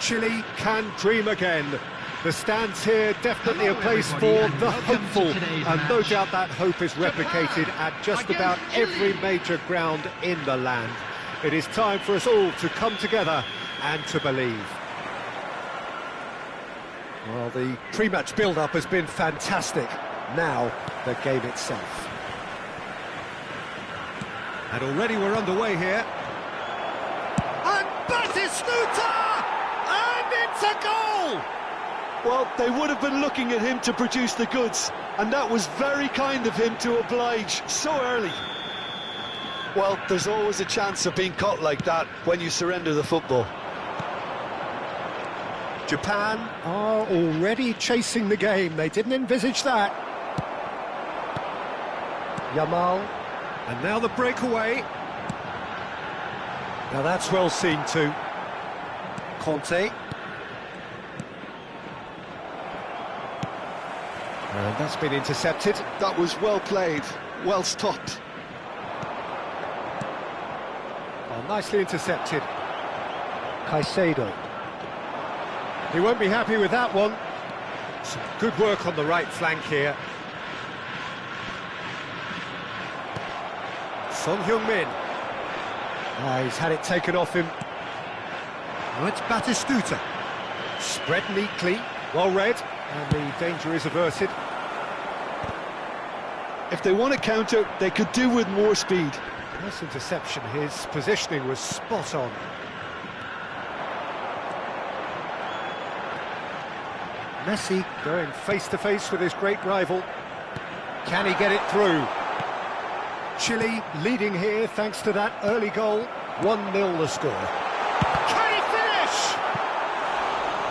Chile can dream again. The stands here definitely a place for the hopeful, and no doubt that hope is replicated at just about every major ground in the land. It is time for us all to come together and to believe. Well, the pre-match build-up has been fantastic. Now, the game itself. And already we're underway here. And Batistuta! And it's a goal! Well, they would have been looking at him to produce the goods, and that was very kind of him to oblige so early. Well, there's always a chance of being caught like that when you surrender the football. Japan are already chasing the game. They didn't envisage that. Yamal. And now the breakaway. Now that's well seen too. Conte. And that's been intercepted. That was well played, well stopped. Oh, nicely intercepted. Caicedo. He won't be happy with that one. Some good work on the right flank here. Son Heung-min. He's had it taken off him. Now it's Batistuta. Spread neatly, well read, and the danger is averted. If they want to counter, they could do with more speed. Nice interception. His positioning was spot on. Messi going face-to-face with his great rival. Can he get it through? Chile leading here thanks to that early goal. 1-0 the score. Can he finish?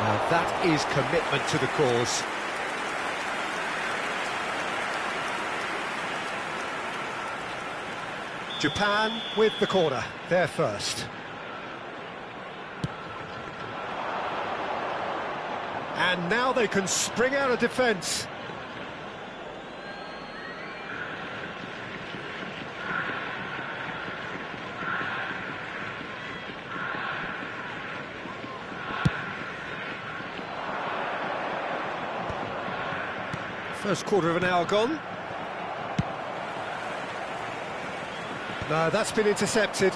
Now that is commitment to the cause. Japan with the corner, they're first. And now they can spring out of defence. First quarter of an hour gone. No, that's been intercepted.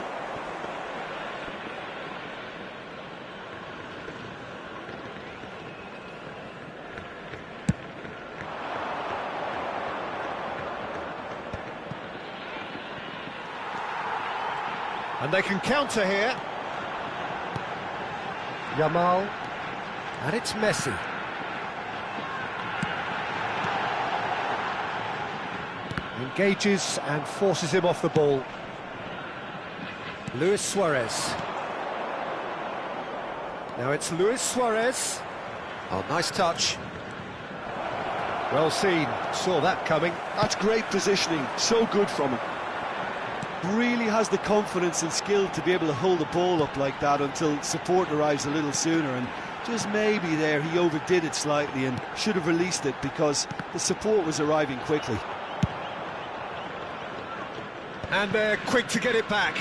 And they can counter here. Yamal. And it's Messi. Engages and forces him off the ball. Luis Suarez. Now it's Luis Suarez. Oh, nice touch. Well seen, saw that coming. That's great positioning, so good from him. Really has the confidence and skill to be able to hold the ball up like that until support arrives a little sooner, and just maybe there he overdid it slightly and should have released it because the support was arriving quickly. And they're quick to get it back.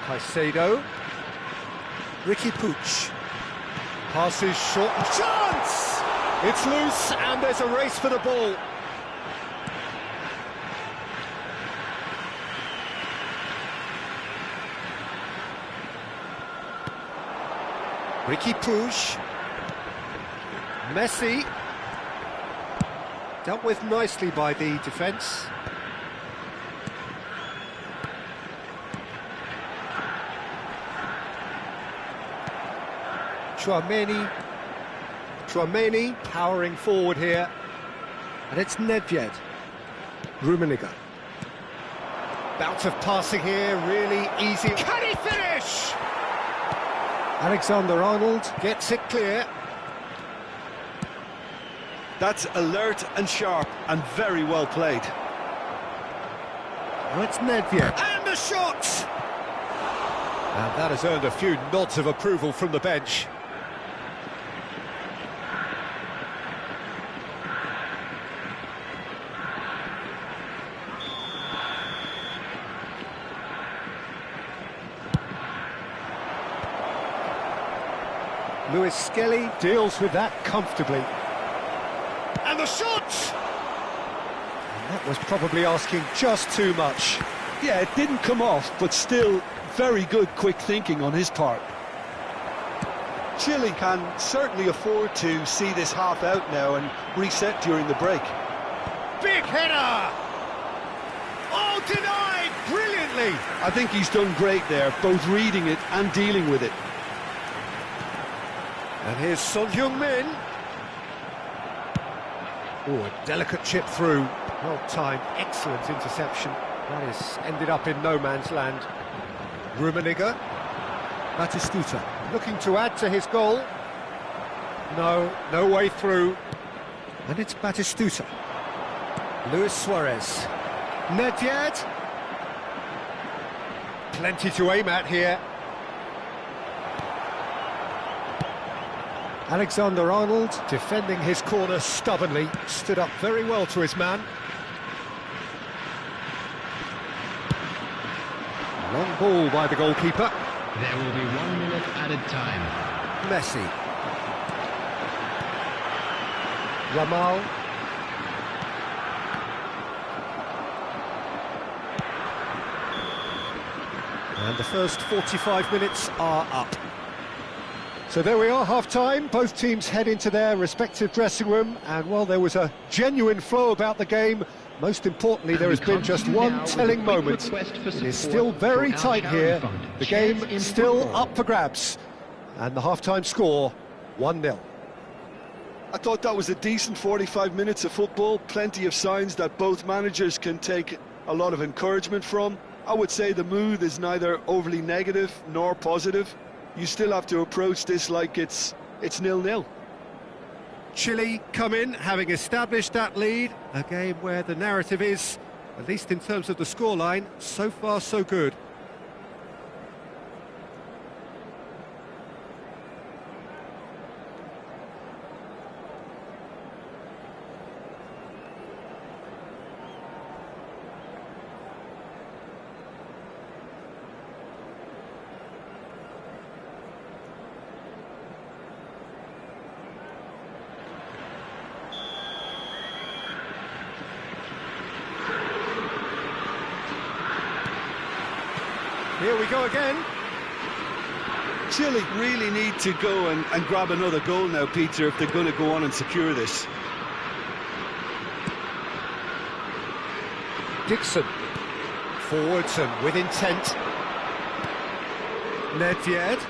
Caicedo. Ricky Puig. Passes short and chance! It's loose and there's a race for the ball. Ricky Puig. Messi. Dealt with nicely by the defence. Chouameni powering forward here, and it's Nedved. Rummenigge. Bout of passing here, really easy. Can he finish? Alexander-Arnold gets it clear. That's alert and sharp and very well played. Now it's Nedved. And the shot! And that has earned a few nods of approval from the bench. Lewis Skelly deals with that comfortably. And the shot! And that was probably asking just too much. Yeah, it didn't come off, but still very good quick thinking on his part. Chile can certainly afford to see this half out now and reset during the break. Big header! Oh, denied brilliantly! I think he's done great there, both reading it and dealing with it. And here's Son Heung-min. Oh, a delicate chip through. Well timed, excellent interception. That is ended up in no man's land. Rummenigge. Batistuta looking to add to his goal. No way through. And it's Batistuta. Luis Suarez. Nedved. Plenty to aim at here. Alexander-Arnold defending his corner stubbornly, stood up very well to his man. Long ball by the goalkeeper. There will be 1 minute added time. Messi. Ramal. And the first 45 minutes are up. So there we are, half-time. Both teams head into their respective dressing room, and while there was a genuine flow about the game, most importantly, there has been just one telling moment. It is still very tight here. The game still up for grabs. And the half-time score, 1-0. I thought that was a decent 45 minutes of football. Plenty of signs that both managers can take a lot of encouragement from. I would say the mood is neither overly negative nor positive. You still have to approach this like it's 0-0. Chile come in, having established that lead. A game where the narrative is, at least in terms of the scoreline, so far so good. Here we go again. Chile really need to go and grab another goal now, Peter, if they're going to go on and secure this. Dixon. Forwards and with intent. Nedved.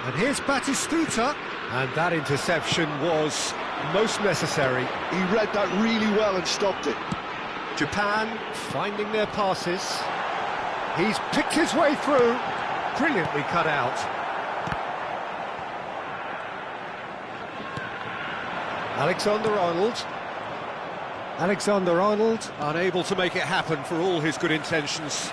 And here's Batistuta. And that interception was most necessary. He read that really well and stopped it. Japan finding their passes. He's picked his way through, brilliantly cut out. Alexander-Arnold. Alexander-Arnold unable to make it happen for all his good intentions.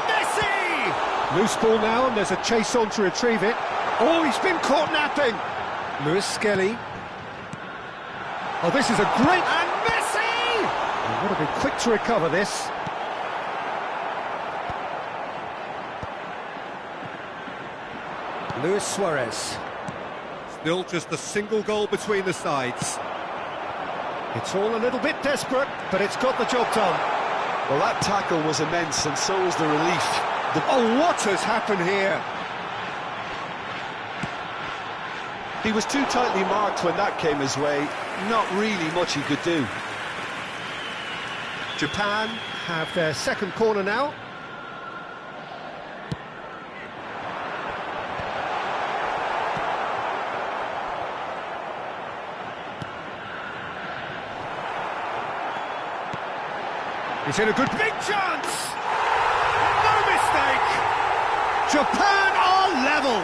Messi! Loose ball now, and there's a chase on to retrieve it. Oh, he's been caught napping. Lewis Skelly. Oh, this is a great... And Messi! You've got to be quick to recover this. Luis Suarez. Still just a single goal between the sides. It's all a little bit desperate, but it's got the job done. Well, that tackle was immense, and so was the relief. Oh, what has happened here? He was too tightly marked when that came his way. Not really much he could do. Japan have their second corner now. He's in a good big chance! No mistake! Japan are level!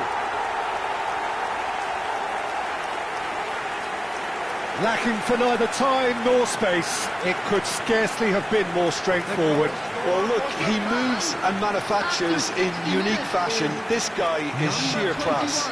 Lacking for neither time nor space, it could scarcely have been more straightforward. Well, look, he moves and manufactures in unique fashion. This guy is sheer class.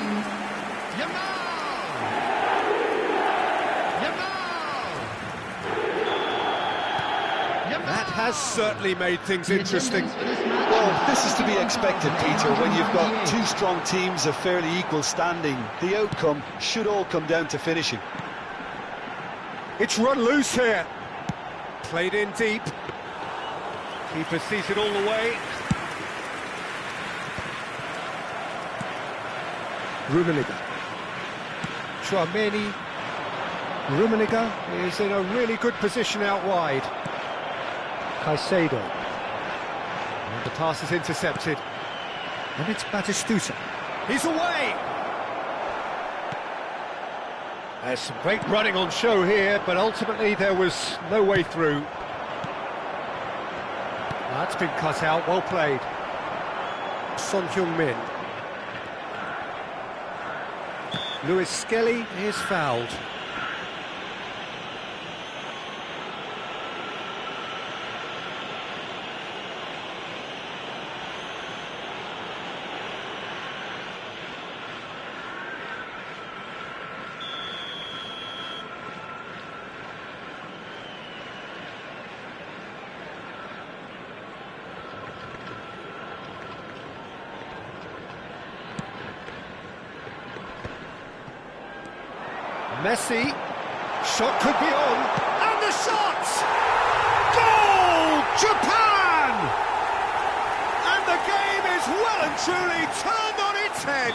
That has certainly made things interesting. Well, Well, this is to be expected, Peter, when you've got two strong teams of fairly equal standing. The outcome should all come down to finishing. It's run loose here. Played in deep. Keeper sees it all the way. Rummenigge. Chouameni. Rummenigge is in a really good position out wide. Caicedo. And the pass is intercepted. And it's Batistuta. He's away! There's some great running on show here, but ultimately there was no way through. That's been cut out, well played. Son Heung-min. Lewis Skelly is fouled. Messi, shot could be on, and the shot! Goal! Japan! And the game is well and truly turned on its head.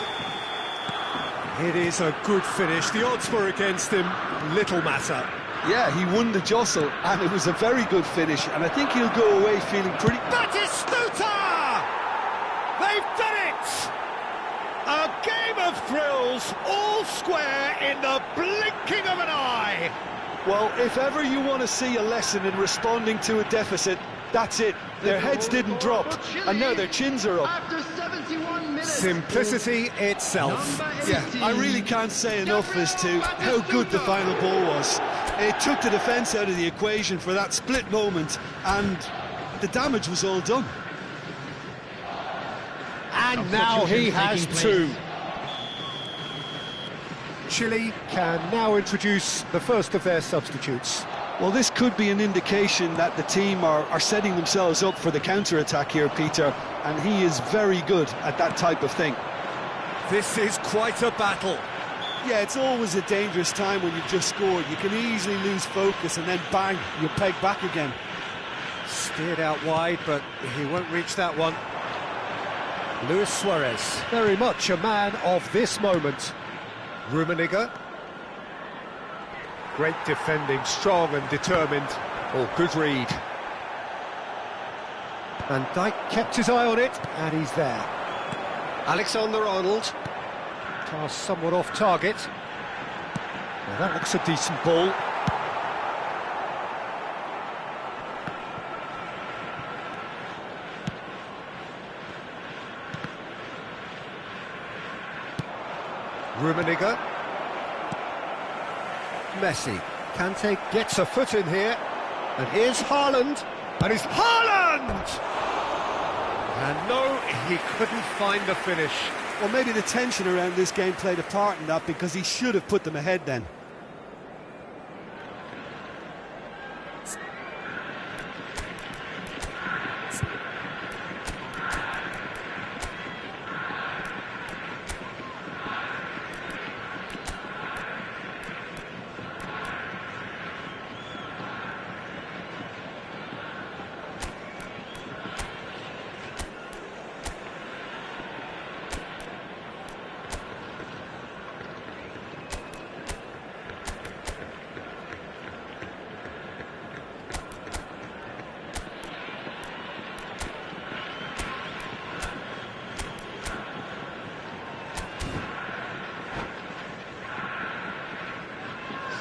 It is a good finish. The odds were against him, little matter. Yeah, he won the jostle, and it was a very good finish, and I think he'll go away feeling pretty... Batistuta! They've done it! A game of thrills, all square in the blinking of an eye. Well, if ever you want to see a lesson in responding to a deficit, that's it. Their heads didn't drop, and now their chins are up. After 71 minutes. Simplicity itself. Yeah, I really can't say enough as to how good the final ball was. It took the defence out of the equation for that split moment, and the damage was all done. And now he has two. Chile can now introduce the first of their substitutes. Well, this could be an indication that the team are setting themselves up for the counter-attack here, Peter, and he is very good at that type of thing. This is quite a battle. Yeah, it's always a dangerous time when you've just scored. You can easily lose focus and then bang, you're pegged back again. Steered out wide, but he won't reach that one. Luis Suarez, very much a man of this moment. Rummenigge. Great defending, strong and determined. Oh, good read. Van Dijk kept his eye on it, and he's there. Alexander-Arnold. Pass somewhat off target. Now that looks a decent ball. Rummenigge. Messi. Kante gets a foot in here. And here's Haaland. And it's Haaland! And no, he couldn't find the finish. Well, maybe the tension around this game played a part in that, because he should have put them ahead then.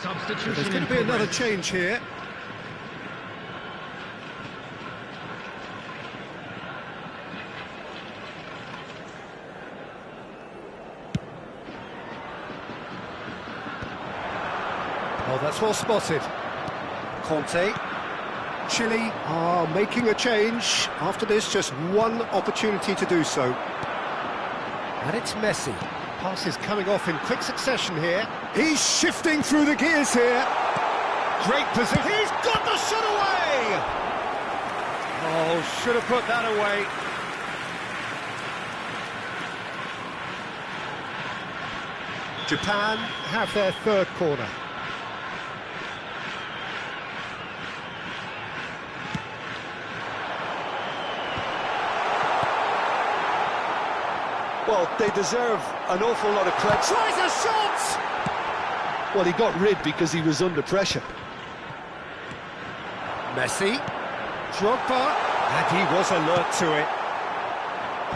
Substitution. There's going to be another change here. Oh, that's well spotted. Conte. Chile are making a change. After this, just one opportunity to do so. And it's Messi. Pass is coming off in quick succession here. He's shifting through the gears here. Great position. He's got the shot away! Oh, should have put that away. Japan have their third corner. Well, they deserve an awful lot of credit. Tries a shot! Well, he got rid because he was under pressure. Messi, Drogba, and he was alert to it.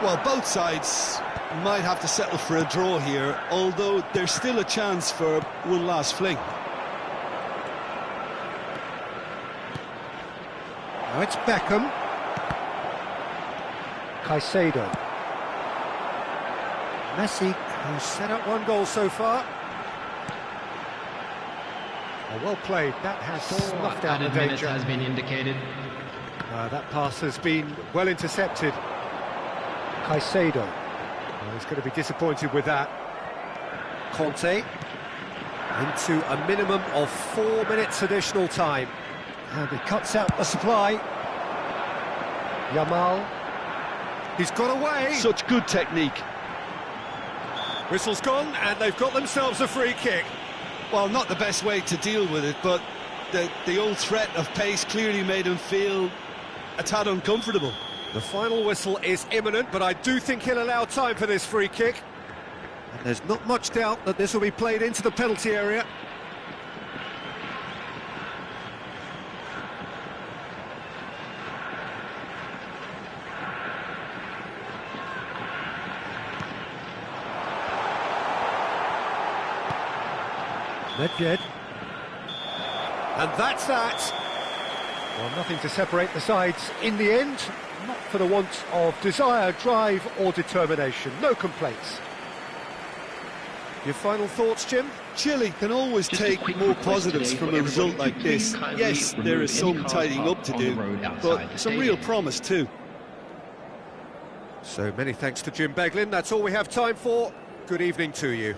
Well, both sides might have to settle for a draw here, although there's still a chance for one last fling. Now it's Beckham. Caicedo. Messi, who's set up one goal so far. Oh, well played, that has snuffed out the Added minutes danger. has been indicated. That pass has been well intercepted. Caicedo. Well, he's going to be disappointed with that. Conte. Into a minimum of 4 minutes additional time. And he cuts out the supply. Yamal. He's got away. Such good technique. Whistle's gone, and they've got themselves a free kick. Well, not the best way to deal with it, but the old threat of pace clearly made him feel a tad uncomfortable. The final whistle is imminent, but I do think he'll allow time for this free kick. And there's not much doubt that this will be played into the penalty area. Nedved. And that's that. Well, nothing to separate the sides in the end, not for the want of desire, drive or determination. No complaints. Your final thoughts, Jim? Chile can always Just a take quick more request positives today from for a result everybody like to please this. kindly Yes, there remove is any some cars tidying up parked to on the do, road outside but the some real stadium. promise too. So many thanks to Jim Beglin. That's all we have time for. Good evening to you.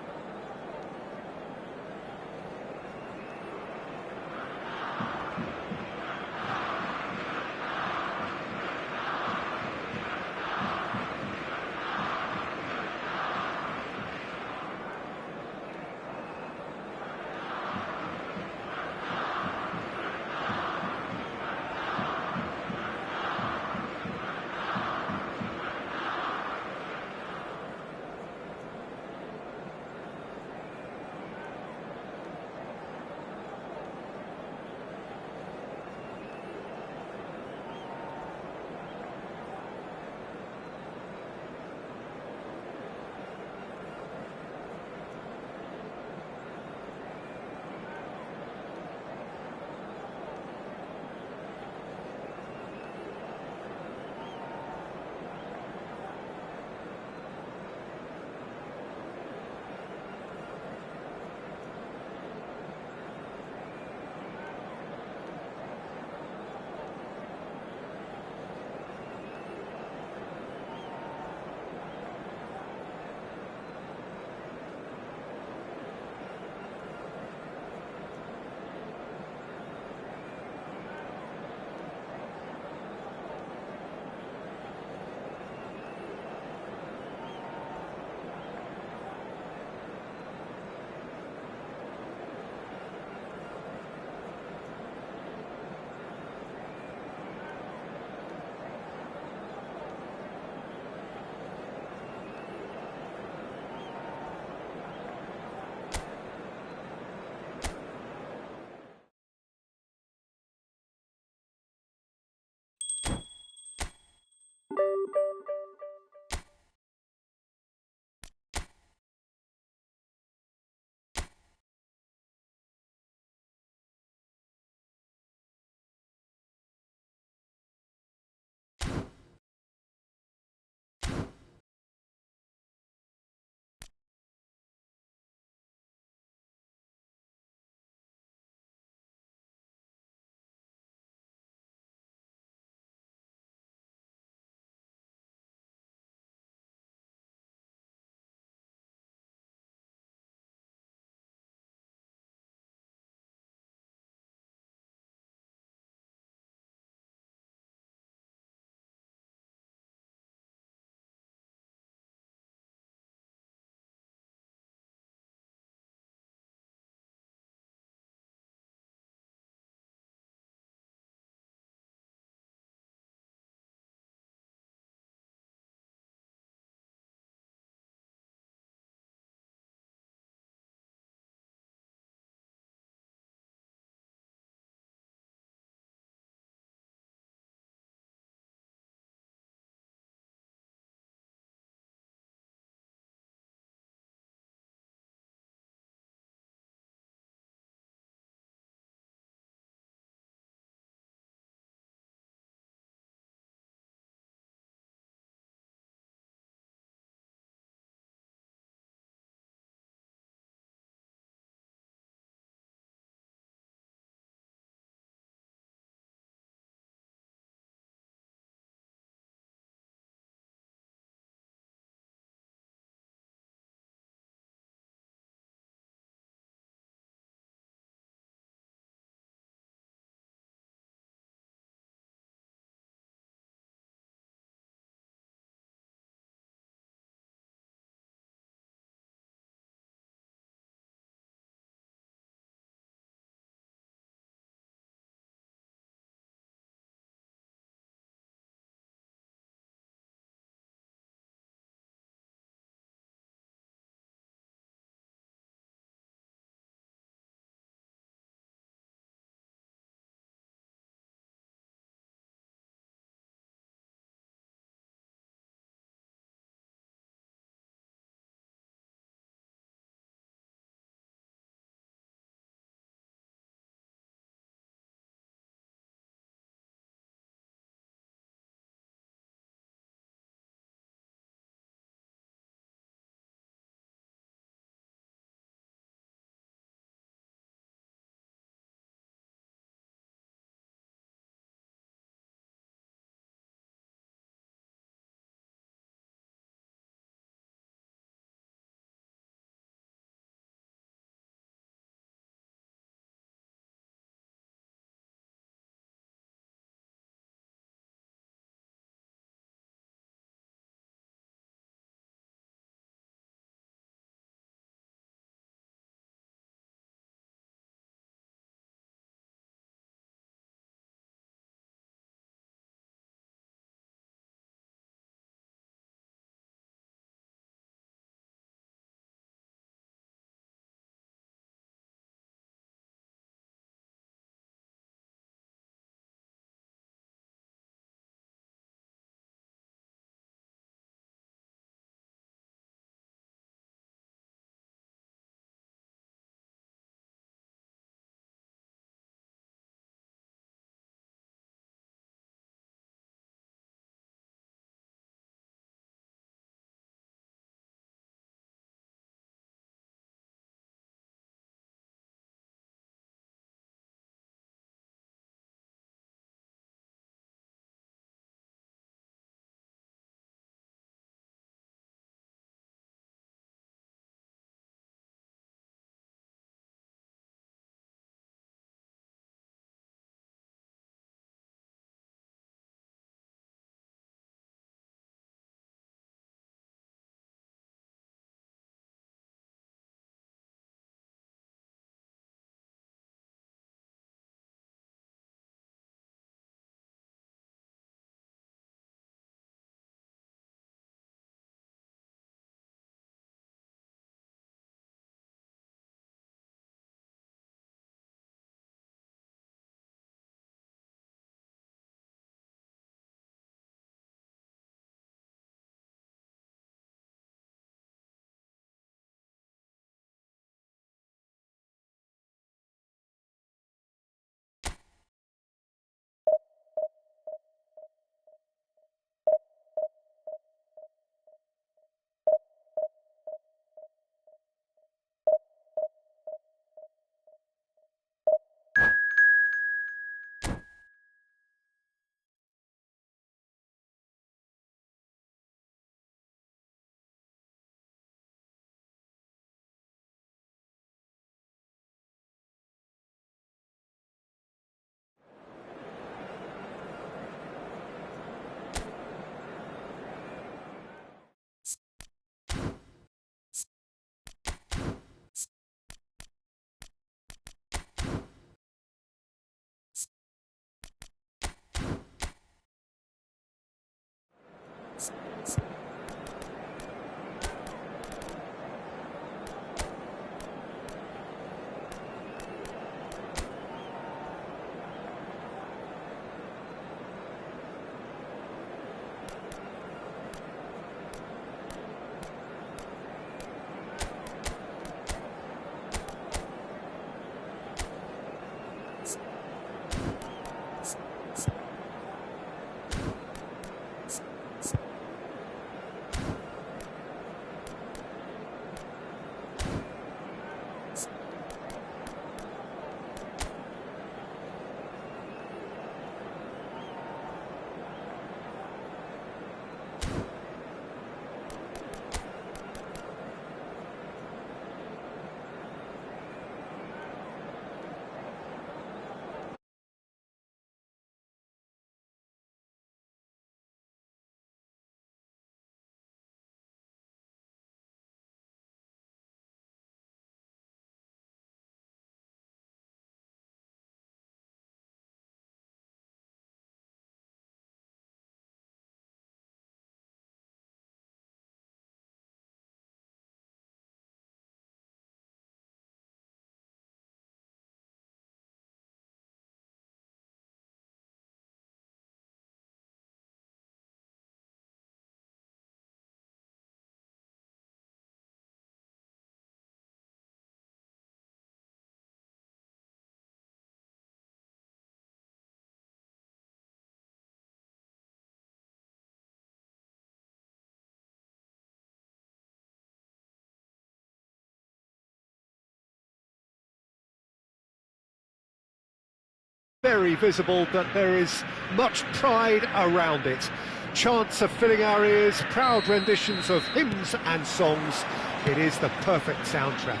Very visible, but there is much pride around it. Chants are filling our ears, proud renditions of hymns and songs. It is the perfect soundtrack.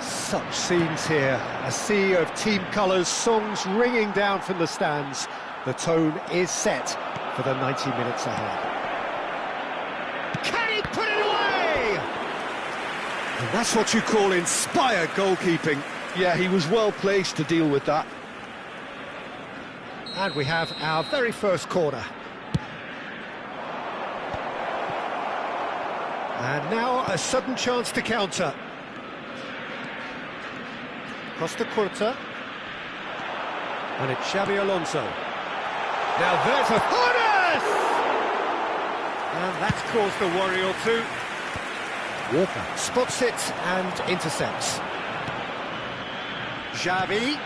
Such scenes here, a sea of team colours, songs ringing down from the stands. The tone is set for the 90 minutes ahead. Can he put it away? And that's what you call inspired goalkeeping. Yeah, he was well placed to deal with that. And we have our very first corner. And now a sudden chance to counter. Costa Curta. And it's Xabi Alonso. Now there's a... Jonas! And that's caused a worry or two. Walker spots it and intercepts. Xavi.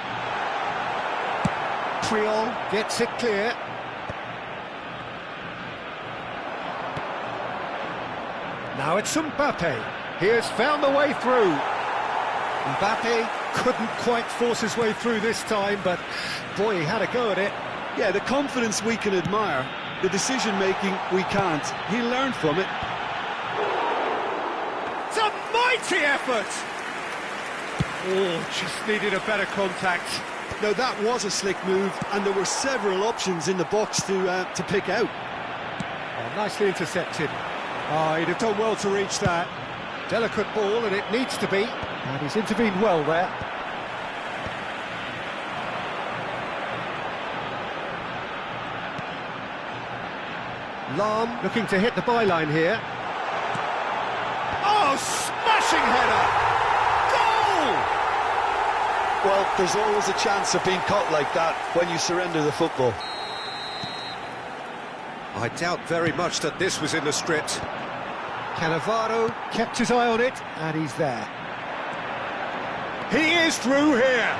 Puyol gets it clear. Now it's Mbappe. He has found the way through. Mbappe couldn't quite force his way through this time, but boy, he had a go at it. Yeah, the confidence we can admire, the decision-making we can't. He learned from it. It's a mighty effort! Oh, just needed a better contact. Now that was a slick move, and there were several options in the box to pick out. Oh, nicely intercepted. Oh, he'd have done well to reach that. Delicate ball, and it needs to be. And he's intervened well there. Lahm looking to hit the byline here. Oh, smashing header! Well, there's always a chance of being caught like that when you surrender the football. I doubt very much that this was in the script. Cannavaro kept his eye on it, and he's there. He is through here!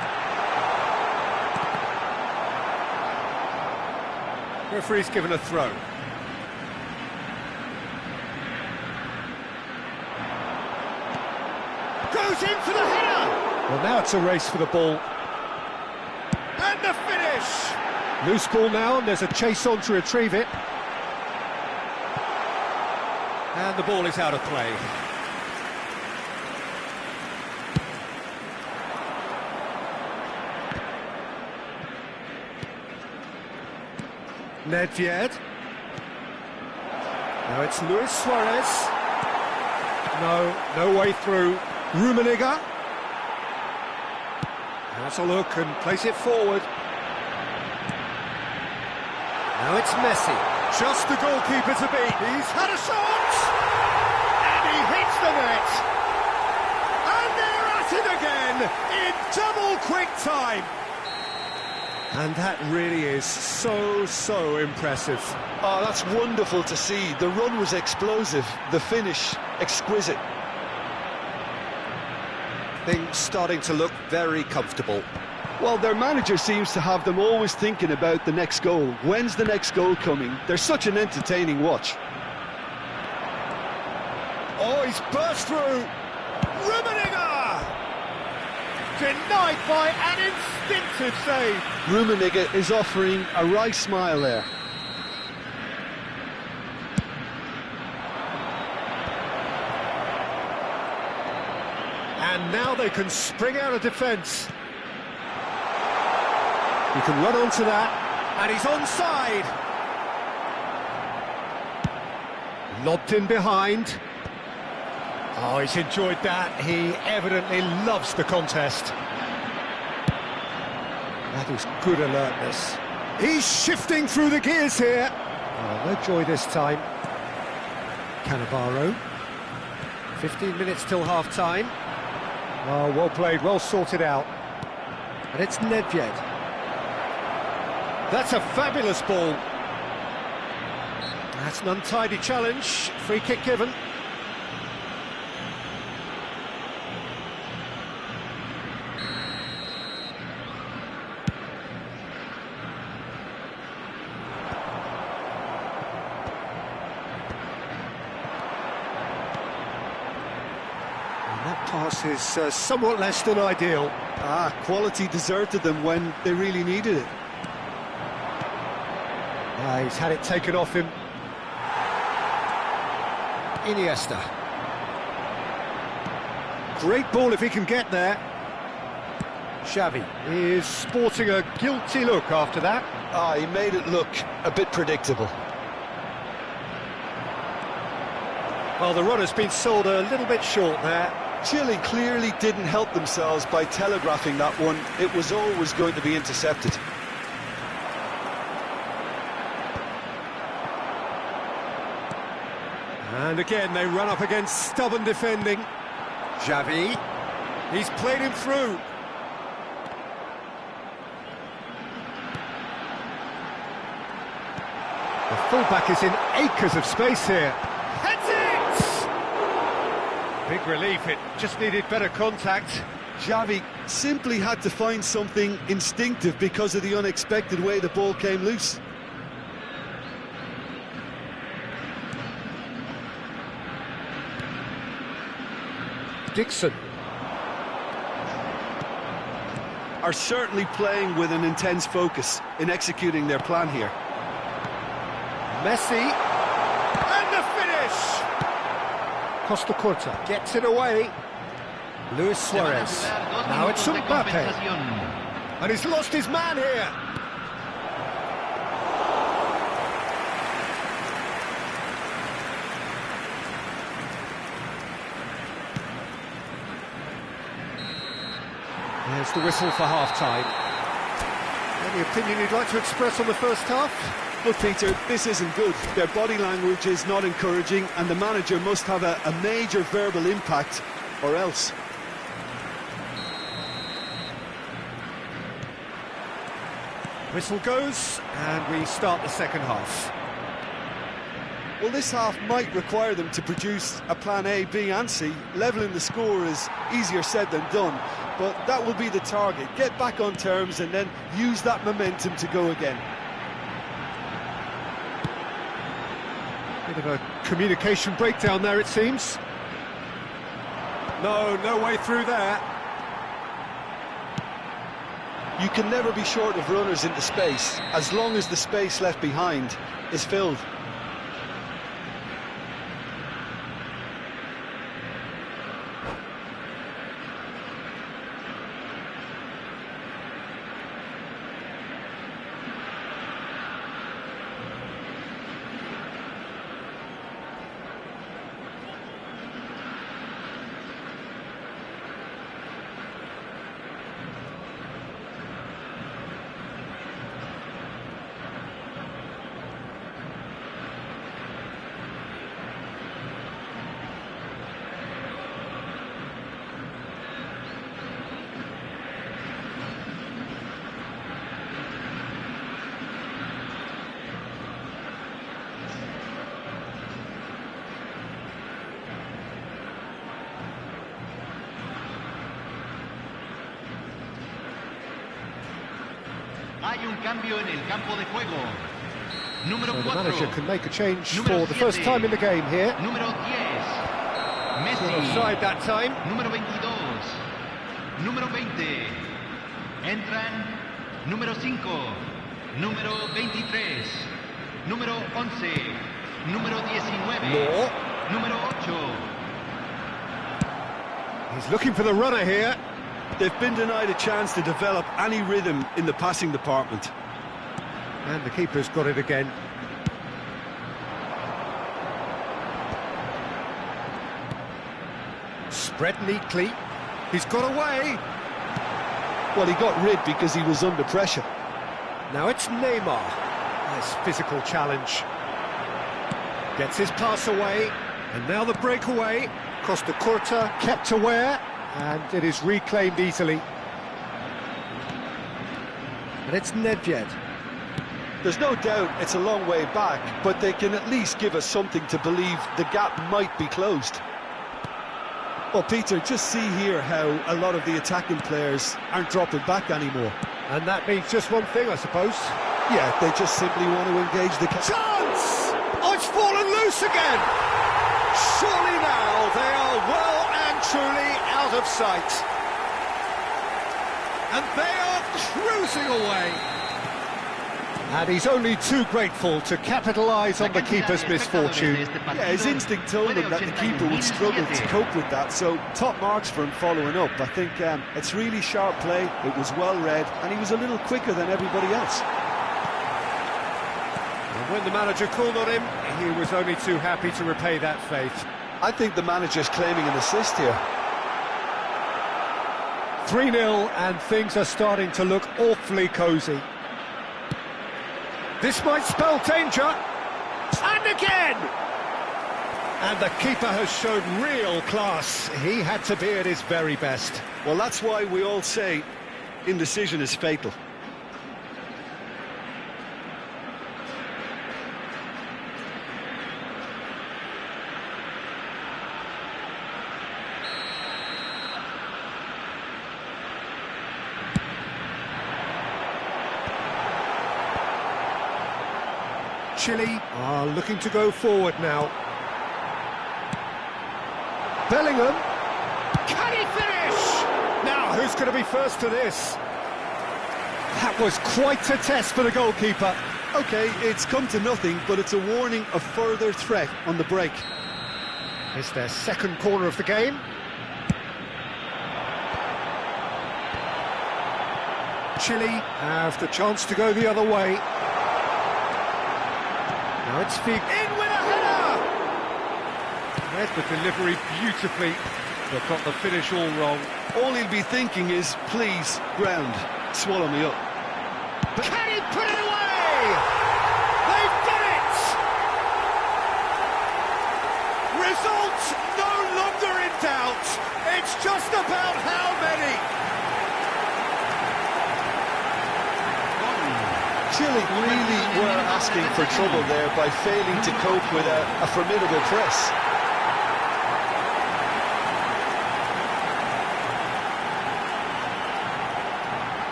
Referee's given a throw. Goes in for the header! Well, now it's a race for the ball. And the finish! Loose ball now, and there's a chase on to retrieve it. And the ball is out of play. Nedved. Now it's Luis Suarez. No way through. Rummenigge. That's a look and place it forward. Now it's Messi. Just the goalkeeper to beat. He's had a shot! And he hits the net! And they're at it again in double quick time! And that really is so impressive. Oh, that's wonderful to see. The run was explosive, the finish exquisite. Things starting to look very comfortable. Well, their manager seems to have them always thinking about the next goal. When's the next goal coming? They're such an entertaining watch. Oh, he's burst through! Rummenigge! Denied by an instinctive save. Rummenigge is offering a wry smile there. And now they can spring out of defence. He can run onto that, and he's onside. Lobbed in behind. Oh, he's enjoyed that. He evidently loves the contest. That is good alertness. He's shifting through the gears here. Oh, no joy this time. Cannavaro. 15 minutes till half-time. Oh, well played, well sorted out. And it's Nedved. That's a fabulous ball. That's an untidy challenge. Free kick given. That pass is somewhat less than ideal. Quality deserted them when they really needed it. He's had it taken off him. Iniesta. Great ball if he can get there. Xavi is sporting a guilty look after that. He made it look a bit predictable. Well, the runner's been sold a little bit short there. Chile clearly didn't help themselves by telegraphing that one. It was always going to be intercepted. And again, they run up against stubborn defending. Xavi, he's played him through. The fullback is in acres of space here. Heads it! Big relief, it just needed better contact. Xavi simply had to find something instinctive because of the unexpected way the ball came loose. Dixon. Are certainly playing with an intense focus in executing their plan here. Messi. And the finish! Costa Curta gets it away. Luis Suarez. Now it's Mbappe. And he's lost his man here. There's the whistle for half-time. Any opinion you'd like to express on the first half? Look, Peter, this isn't good. Their body language is not encouraging, and the manager must have a major verbal impact, or else. Whistle goes, and we start the second half. Well, this half might require them to produce a plan A, B and C. Levelling the score is easier said than done, but that will be the target. Get back on terms and then use that momentum to go again. Bit of a communication breakdown there, it seems. No way through there. You can never be short of runners into space, as long as the space left behind is filled. cambio en el campo de juego. Número So the 4. manager can make a change Número for the first 7. time in the game here. Número 10. Messi. Offside that time. Número 22. Número 20. Entran número 5. Número 23. Número 11. Número 19. Law. Número 8. He's looking for the runner here. They've been denied a chance to develop any rhythm in the passing department. And the keeper's got it again. Spread neatly. He's got away. Well, he got rid because he was under pressure. Now it's Neymar. Nice physical challenge. Gets his pass away. And now the breakaway. Costa Curta kept aware. And it is reclaimed easily. And it's Nedved. There's no doubt it's a long way back, but they can at least give us something to believe the gap might be closed. Well, Peter, just see here how a lot of the attacking players aren't dropping back anymore. And that means just one thing, I suppose. Yeah, they just simply want to engage the... Chance! Oh, it's fallen loose again! Surely now they are well and truly out of sight. And they are cruising away. And he's only too grateful to capitalise on the keeper's misfortune. Yeah, his instinct told him that the keeper would struggle to cope with that, so top marks for him following up. I think it's really sharp play, it was well read, and he was a little quicker than everybody else. And when the manager called on him, he was only too happy to repay that faith. I think the manager's claiming an assist here. 3-0, and things are starting to look awfully cosy. This might spell danger. And again! And the keeper has shown real class. He had to be at his very best. Well, that's why we all say indecision is fatal. Chile are looking to go forward now. Bellingham. Can he finish? Now, who's going to be first to this? That was quite a test for the goalkeeper. OK, it's come to nothing, but it's a warning of further threat on the break. It's their second corner of the game. Chile have the chance to go the other way. Now it's Fig in with a header! Read the delivery beautifully, but got the finish all wrong. All he'll be thinking is, please, ground, swallow me up. But can he put it away? They've done it! Result no longer in doubt. It's just about how many. Chile really were asking for trouble there by failing to cope with a formidable press.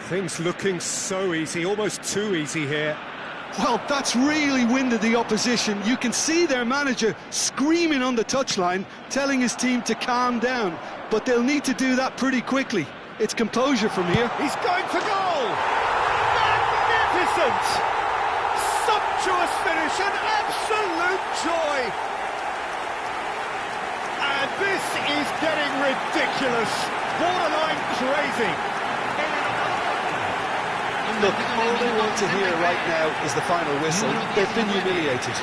Things looking so easy, almost too easy here. Well, that's really winded the opposition. You can see their manager screaming on the touchline, telling his team to calm down. But they'll need to do that pretty quickly. It's composure from here. He's going for goal! Magnificent! Sumptuous finish, an absolute joy! And this is getting ridiculous, borderline crazy. Look, all they want to hear right now is the final whistle. They've been humiliated.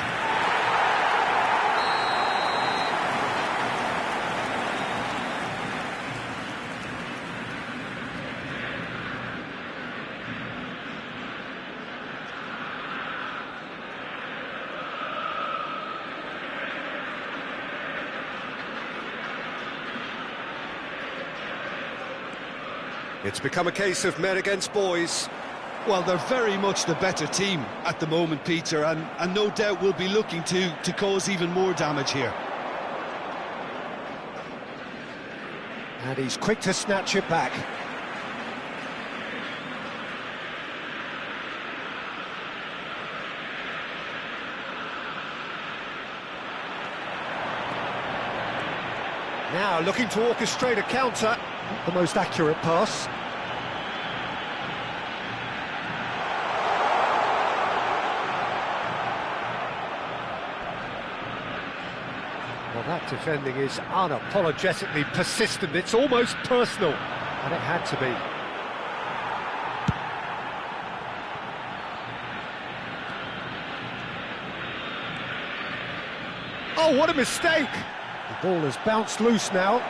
It's become a case of men against boys. Well, they're very much the better team at the moment, Peter, and no doubt will be looking to cause even more damage here. And he's quick to snatch it back. Now looking to orchestrate a counter. The most accurate pass. Well, that defending is unapologetically persistent. It's almost personal, and it had to be. Oh, what a mistake! The ball has bounced loose now.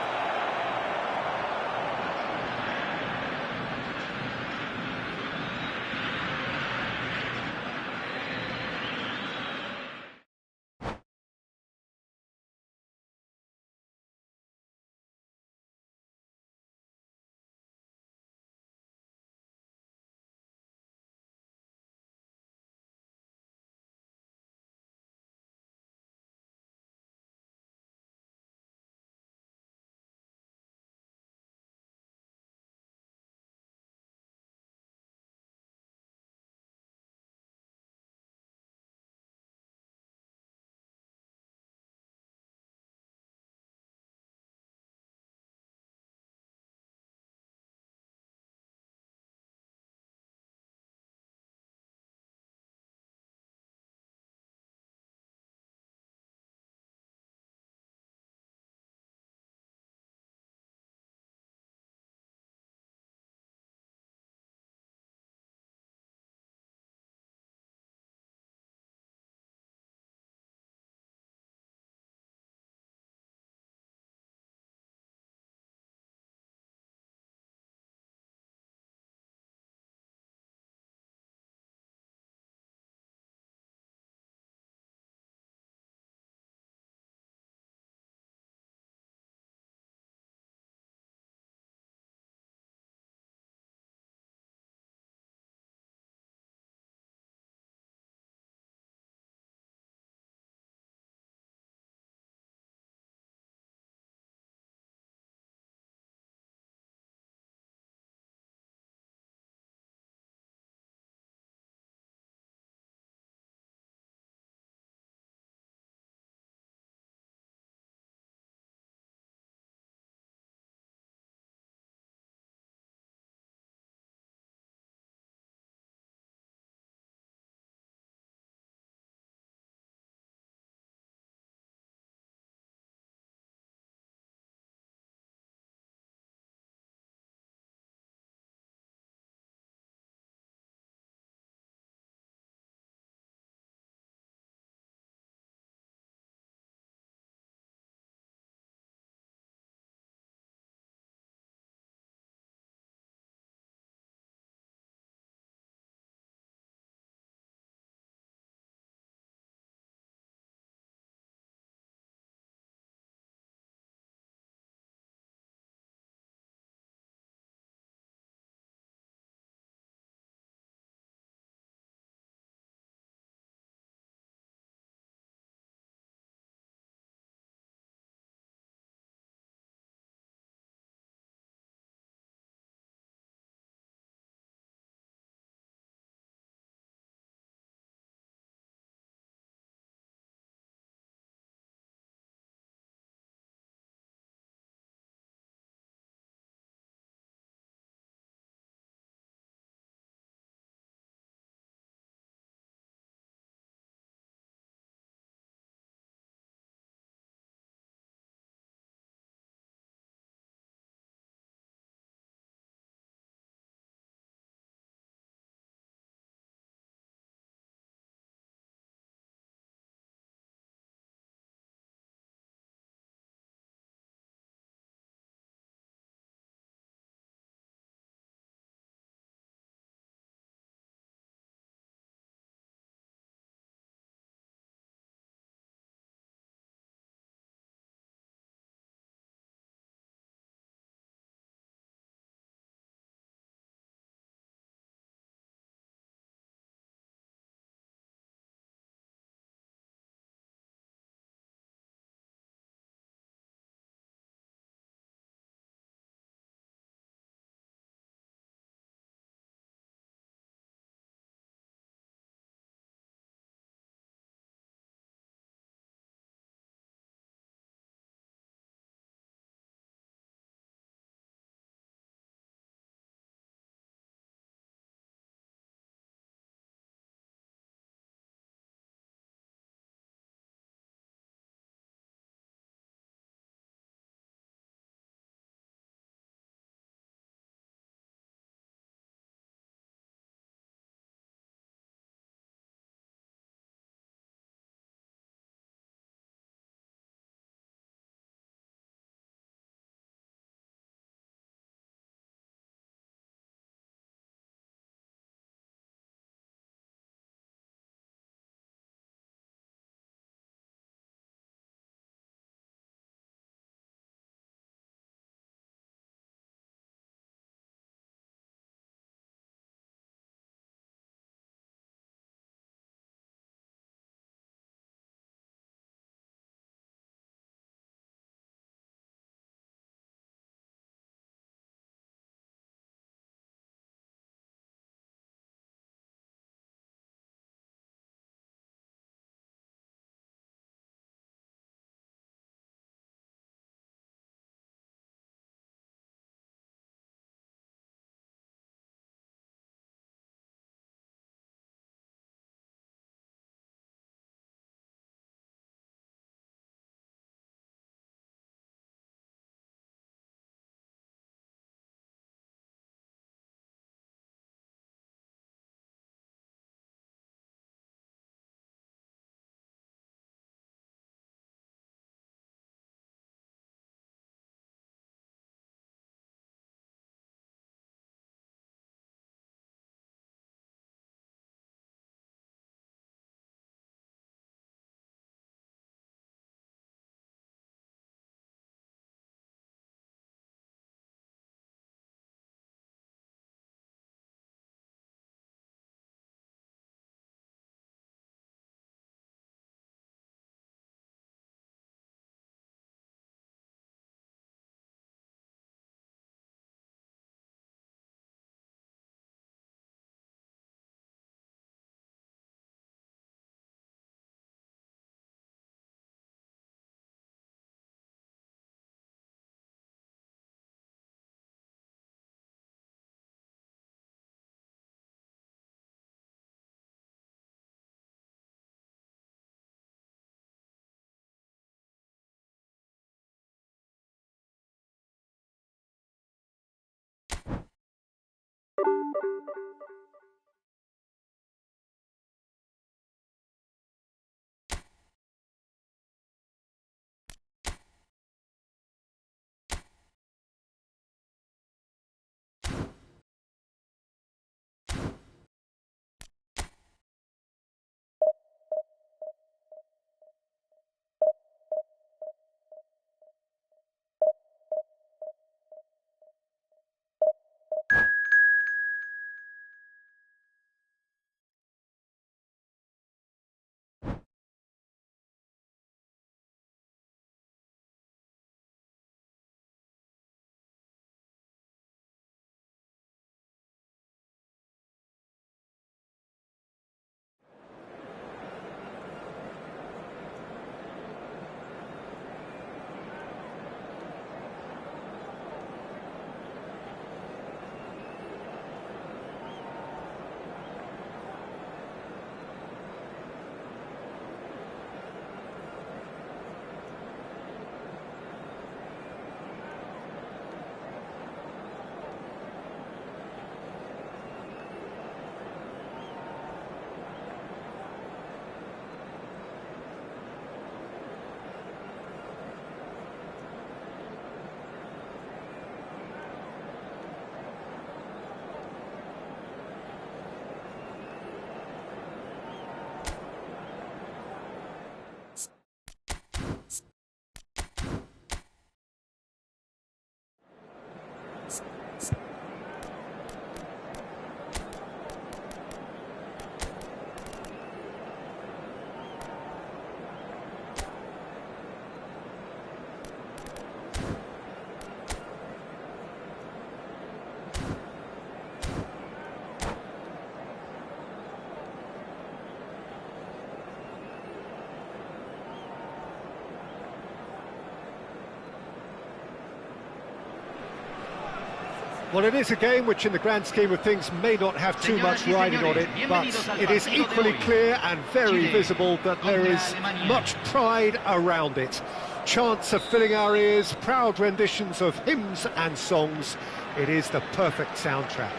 Well, it is a game which in the grand scheme of things may not have too much riding on it, but it is equally clear and very visible that there is much pride around it. Chants are filling our ears, proud renditions of hymns and songs. It is the perfect soundtrack.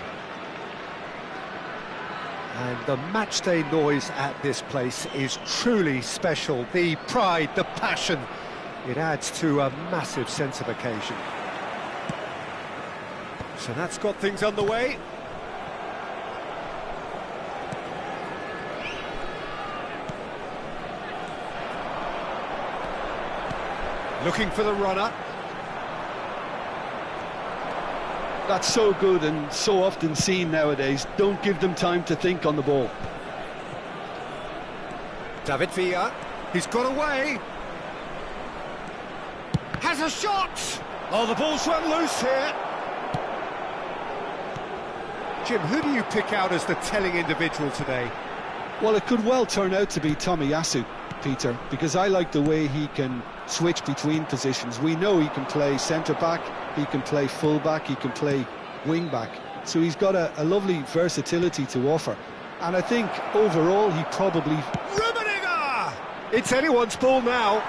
And the matchday noise at this place is truly special. The pride, the passion, it adds to a massive sense of occasion. So that's got things underway. Looking for the runner. That's so good and so often seen nowadays. Don't give them time to think on the ball. David Villa, he's got away. Has a shot! Oh, the ball's run loose here. Jim, who do you pick out as the telling individual today? Well, it could well turn out to be Tomiyasu, Peter, because I like the way he can switch between positions. We know he can play centre-back, he can play full-back, he can play wing-back. So he's got a lovely versatility to offer. And I think overall he probably... Rummenigge! It's anyone's ball now.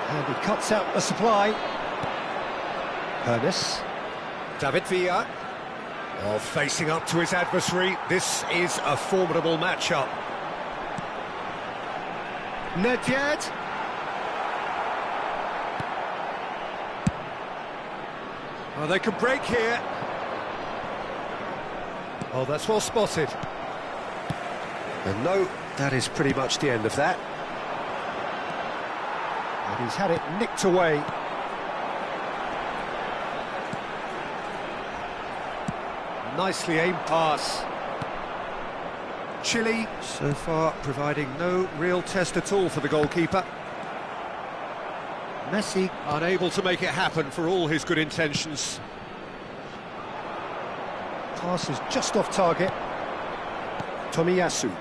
And he cuts out the supply. Ernest. David Villa. Oh, facing up to his adversary. This is a formidable matchup. Nedved. Oh, they can break here. Oh, that's well spotted. And no, that is pretty much the end of that. And he's had it nicked away. Nicely aimed pass. Chile, so far, providing no real test at all for the goalkeeper. Messi, unable to make it happen for all his good intentions. Pass is just off target. Tomiyasu.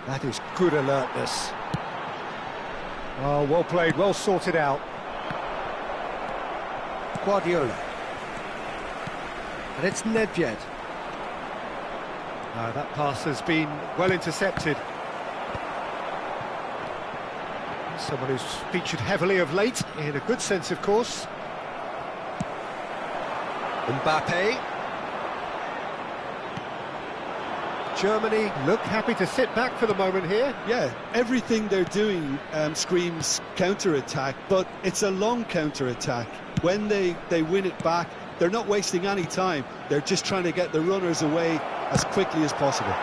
That is good alertness. Oh, well played, well sorted out. Guardiola. And it's Nedved. That pass has been well intercepted. Someone who's featured heavily of late, in a good sense, of course. Mbappe. Germany look happy to sit back for the moment here. Yeah, everything they're doing screams counter-attack, but it's a long counter-attack. When they win it back, they're not wasting any time. They're just trying to get the runners away as quickly as possible.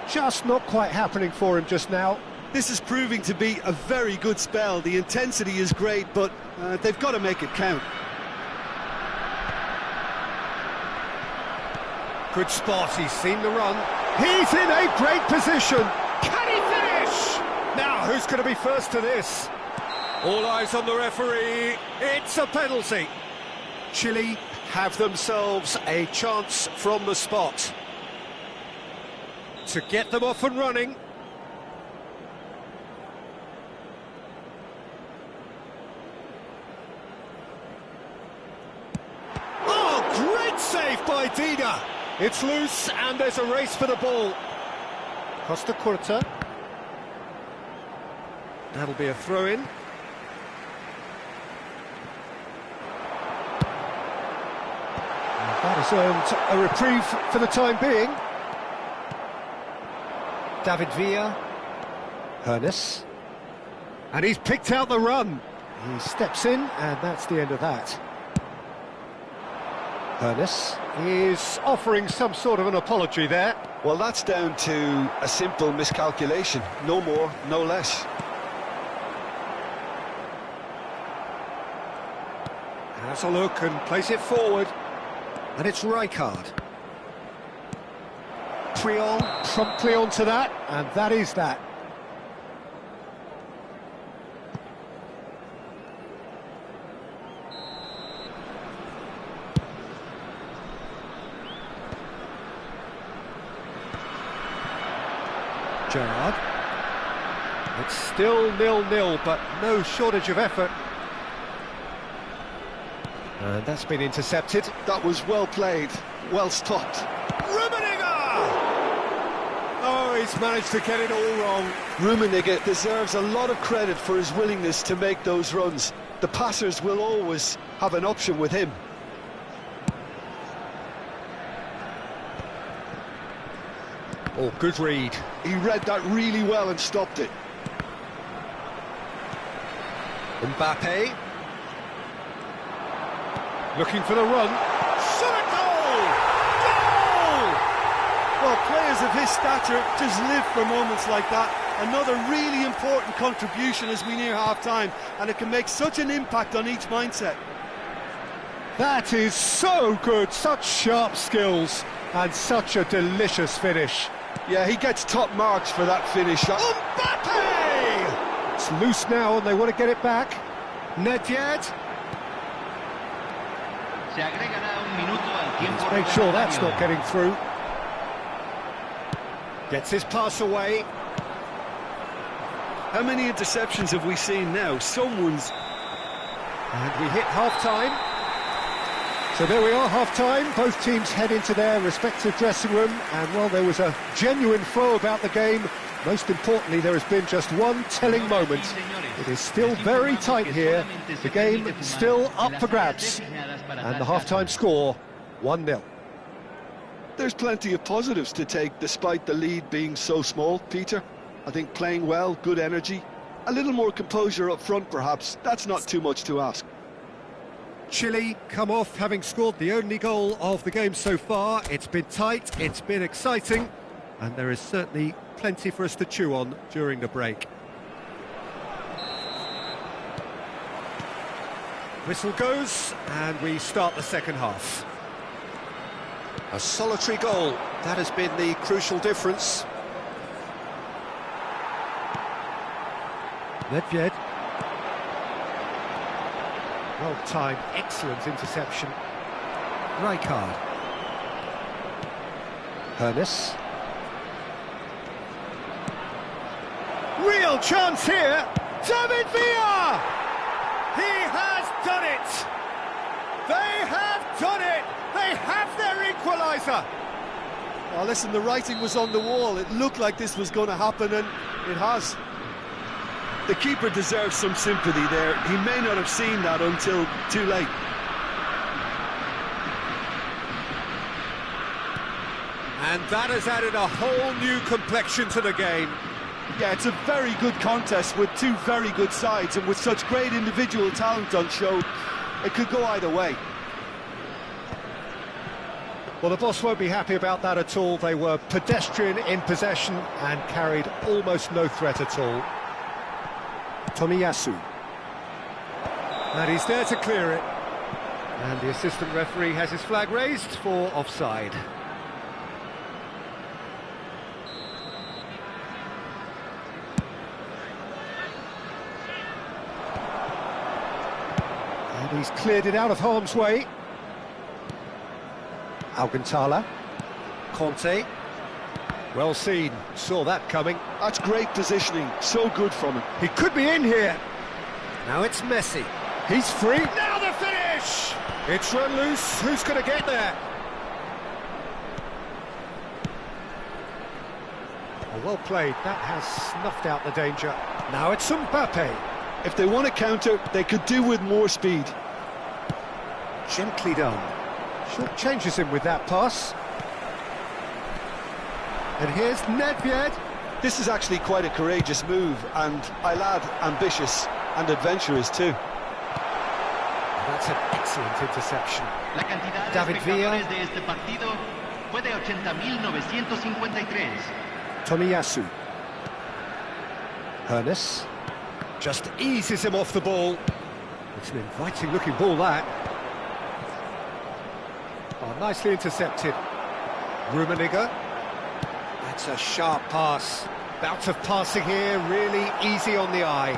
Just not quite happening for him just now. This is proving to be a very good spell. The intensity is great, but they've got to make it count. Good spot, he's seen the run. He's in a great position. Can he finish? Now, who's going to be first to this? All eyes on the referee. It's a penalty. Chile have themselves a chance from the spot to get them off and running. Oh, great save by Dida. It's loose and there's a race for the ball. Costa Curta. That'll be a throw-in. That has earned a reprieve for the time being. David Villa. Ernest. And he's picked out the run. He steps in, and that's the end of that. Ernest is offering some sort of an apology there. Well, that's down to a simple miscalculation. No more, no less. Has a look and plays it forward. And it's Rijkaard. Priol promptly onto that, and that is that. Gerrard. It's still 0-0, but no shortage of effort. And that's been intercepted. That was well played, well stopped. Rummenigge! Oh, he's managed to get it all wrong. Rummenigge deserves a lot of credit for his willingness to make those runs. The passers will always have an option with him. Oh, good read. He read that really well and stopped it. Mbappe. Looking for the run. Shot a goal! Goal! Well, players of his stature just live for moments like that. Another really important contribution as we near half-time, and it can make such an impact on each mindset. That is so good, such sharp skills, and such a delicious finish. Yeah, he gets top marks for that finish. Mbappe! It's loose now and they want to get it back. Nedved. Se agregará un minuto al tiempo Let's make sure that's reglamentario. not getting through. Gets his pass away. How many interceptions have we seen now? Someone's... And we hit half-time. So there we are, half-time. Both teams head into their respective dressing room. And while there was a genuine flow about the game, most importantly, there has been just one telling moment. It is still very tight here. The game still up for grabs. And the half-time score, 1-0. There's plenty of positives to take despite the lead being so small, Peter. I think playing well, good energy, a little more composure up front perhaps. That's not too much to ask. Chile come off having scored the only goal of the game so far. It's been tight, it's been exciting, and there is certainly plenty for us to chew on during the break. Whistle goes, and we start the second half. A solitary goal, that has been the crucial difference. Nedved. Well-timed, excellent interception. Rijkaard. Hernes. Real chance here! David Villa! He has done it! They have done it! They have their equaliser! Oh, listen, the writing was on the wall. It looked like this was going to happen, and it has. The keeper deserves some sympathy there. He may not have seen that until too late. And that has added a whole new complexion to the game. Yeah, it's a very good contest with two very good sides, and with such great individual talent on show, it could go either way. Well, the boss won't be happy about that at all. They were pedestrian in possession and carried almost no threat at all. Tomiyasu. And he's there to clear it. And the assistant referee has his flag raised for offside. And he's cleared it out of harm's way. Alcantara. Conte. Well seen, saw that coming. That's great positioning, so good from him. He could be in here. Now it's Messi. He's free. Now the finish! It's run loose. Who's going to get there? Oh, well played. That has snuffed out the danger. Now it's Mbappe. If they want to counter, they could do with more speed. Gently done. Short changes him with that pass. And here's Nedved. This is actually quite a courageous move, and I'll add ambitious and adventurous too. That's an excellent interception. La cantidad de David Villa. espectadores de este partido fue de 80.953. Tomiyasu. Hernes. Just eases him off the ball. It's an inviting looking ball, that. Oh, nicely intercepted. Rummenigge. That's a sharp pass. Bout of passing here, really easy on the eye.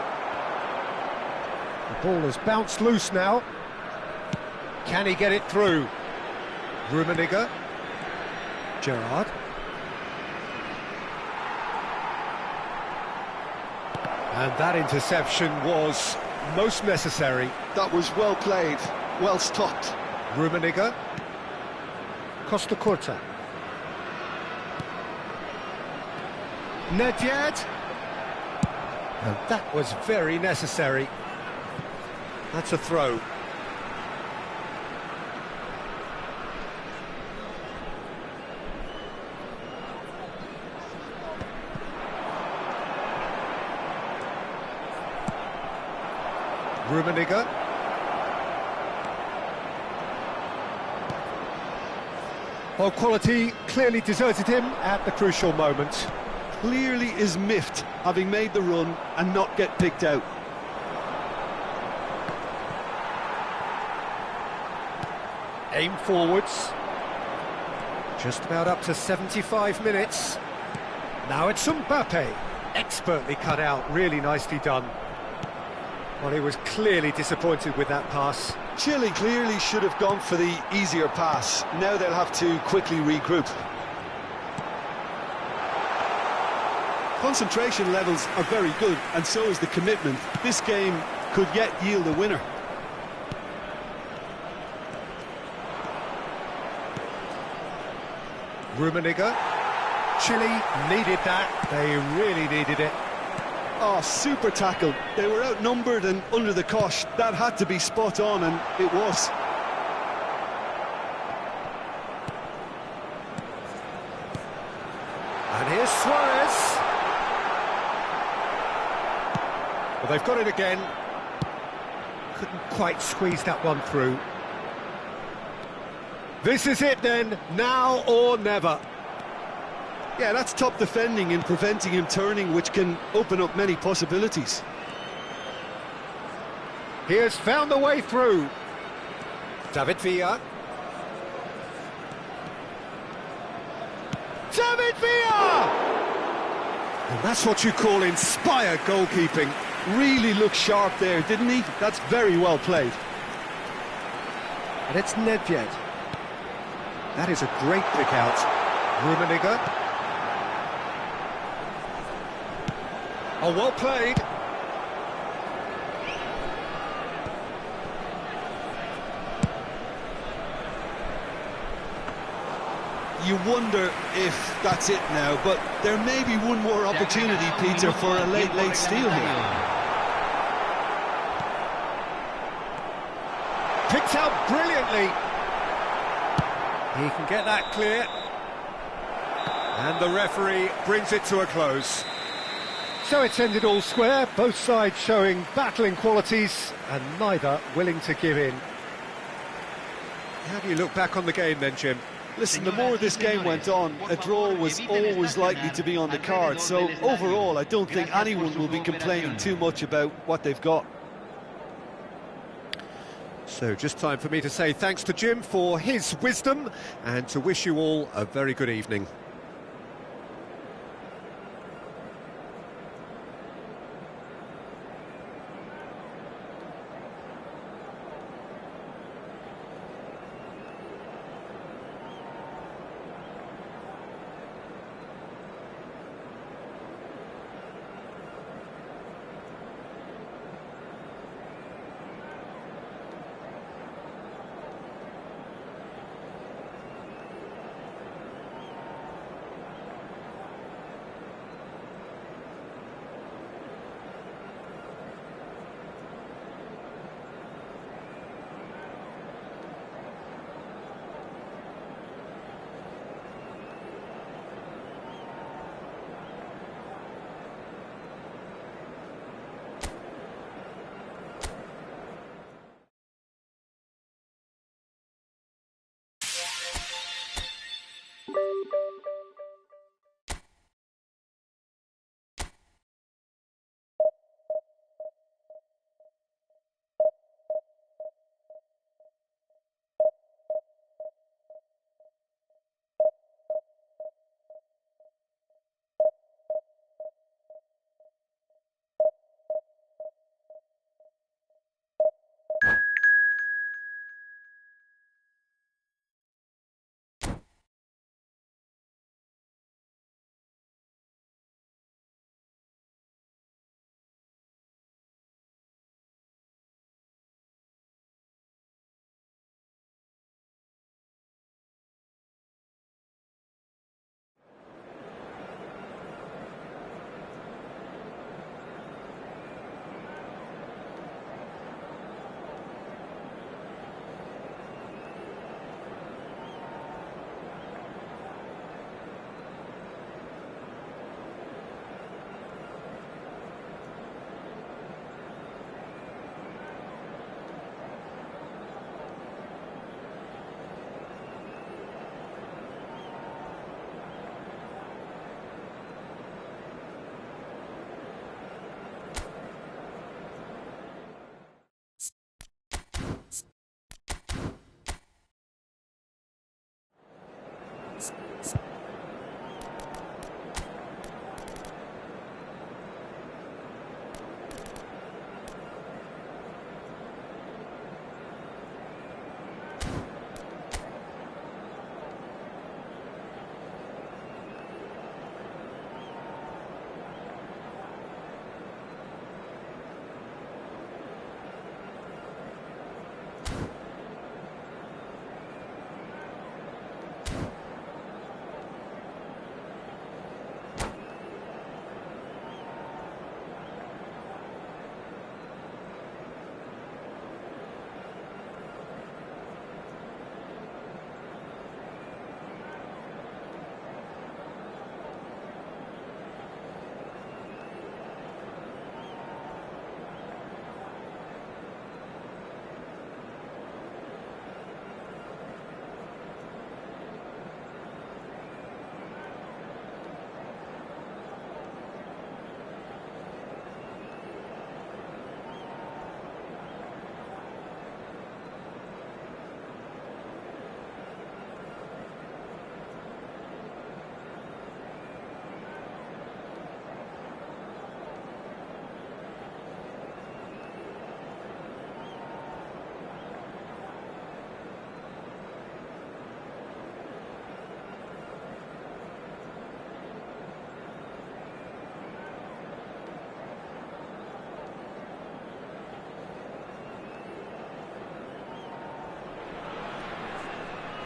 The ball has bounced loose now. Can he get it through? Rummenigge. Gerrard. And that interception was most necessary. That was well played, well stopped. Rummenigge. Costa Curta. Nedved. And that was very necessary. That's a throw. Rummenigge. Well, quality clearly deserted him at the crucial moment. Clearly is miffed, having made the run and not get picked out. Aim forwards. Just about up to 75 minutes. Now it's Mbappe. Expertly cut out, really nicely done. Well, he was clearly disappointed with that pass. Chile clearly should have gone for the easier pass. Now they'll have to quickly regroup. Concentration levels are very good, and so is the commitment. This game could yet yield a winner. Rummenigge. Chile needed that. They really needed it. Oh, super tackle. They were outnumbered and under the cosh. That had to be spot on, and it was. And here's Suarez. Well, they've got it again. Couldn't quite squeeze that one through. This is it then, now or never. Yeah, that's top defending and preventing him turning, which can open up many possibilities. He has found the way through. David Villa. David Villa! And that's what you call inspired goalkeeping. Really looked sharp there, didn't he? That's very well played. And it's Nedved. That is a great pick out. Rummenigge. Oh, well played. You wonder if that's it now, but there may be one more opportunity, Peter, for a late steal here. Picked out brilliantly. He can get that clear. And the referee brings it to a close. So it's ended all square, both sides showing battling qualities and neither willing to give in. How do you look back on the game then, Jim? Listen, the more this game went on, a draw was always likely to be on the card. So overall, I don't think anyone will be complaining too much about what they've got. So just time for me to say thanks to Jim for his wisdom and to wish you all a very good evening.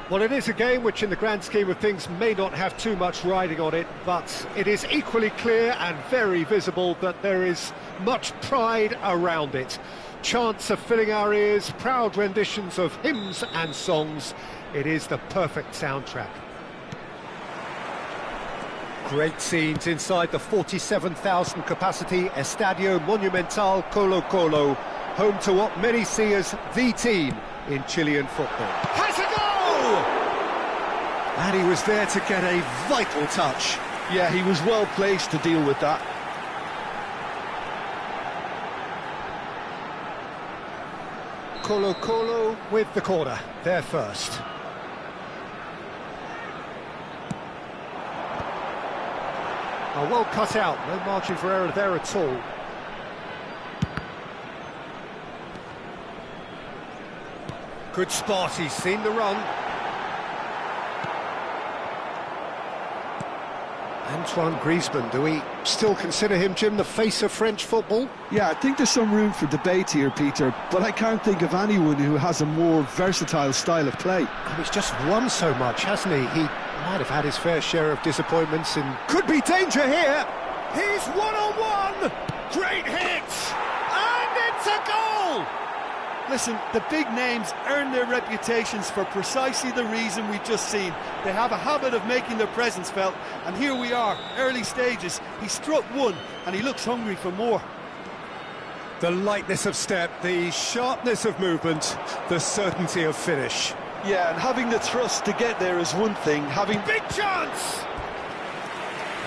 Well, it is a game which in the grand scheme of things may not have too much riding on it, but it is equally clear and very visible that there is much pride around it. Chants are filling our ears, proud renditions of hymns and songs. It is the perfect soundtrack. Great scenes inside the 47,000 capacity Estadio Monumental Colo-Colo, home to what many see as the team in Chilean football. Has a goal! And he was there to get a vital touch. Yeah, he was well placed to deal with that. Colo-Colo with the corner, there first. Oh, well cut out, no margin for error there at all. Good spot, he's seen the run. Antoine Griezmann, do we still consider him, Jim, the face of French football? Yeah, I think there's some room for debate here, Peter, but I can't think of anyone who has a more versatile style of play. And he's just won so much, hasn't he? He might have had his fair share of disappointments and could be danger here. He's one-on-one! Great hit! And it's a goal! Listen, the big names earn their reputations for precisely the reason we've just seen. They have a habit of making their presence felt, and here we are, early stages. He struck one, and he looks hungry for more. The lightness of step, the sharpness of movement, the certainty of finish. Yeah, and having the thrust to get there is one thing, having... Big chance!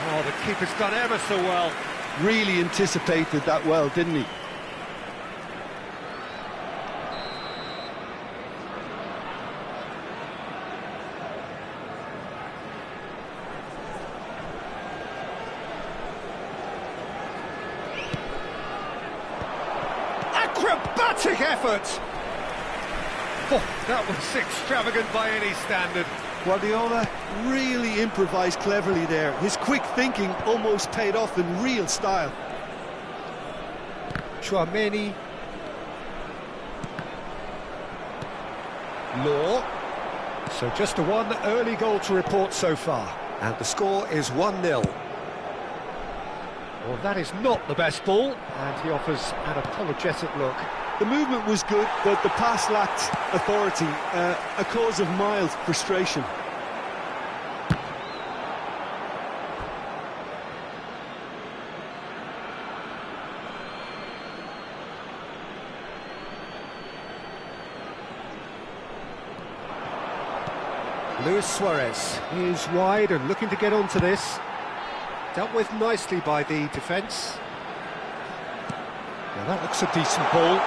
Oh, the keeper's done ever so well. Really anticipated that well, didn't he? Acrobatic effort! Oh, that was extravagant by any standard. Guardiola really improvised cleverly there. His quick thinking almost paid off in real style. Chouameni. Law. So just a one early goal to report so far. And the score is 1-0. Well, that is not the best ball, and he offers an apologetic look. The movement was good, but the pass lacked authority, a cause of mild frustration. Luis Suarez is wide and looking to get onto this. Dealt with nicely by the defence. Now that looks a decent ball.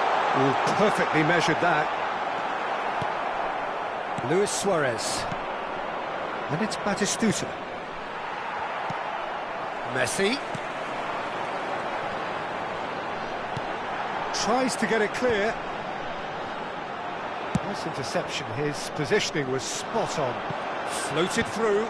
Perfectly measured that. Luis Suarez. And it's Batistuta. Messi. Tries to get it clear. Nice interception. His positioning was spot on. Floated through.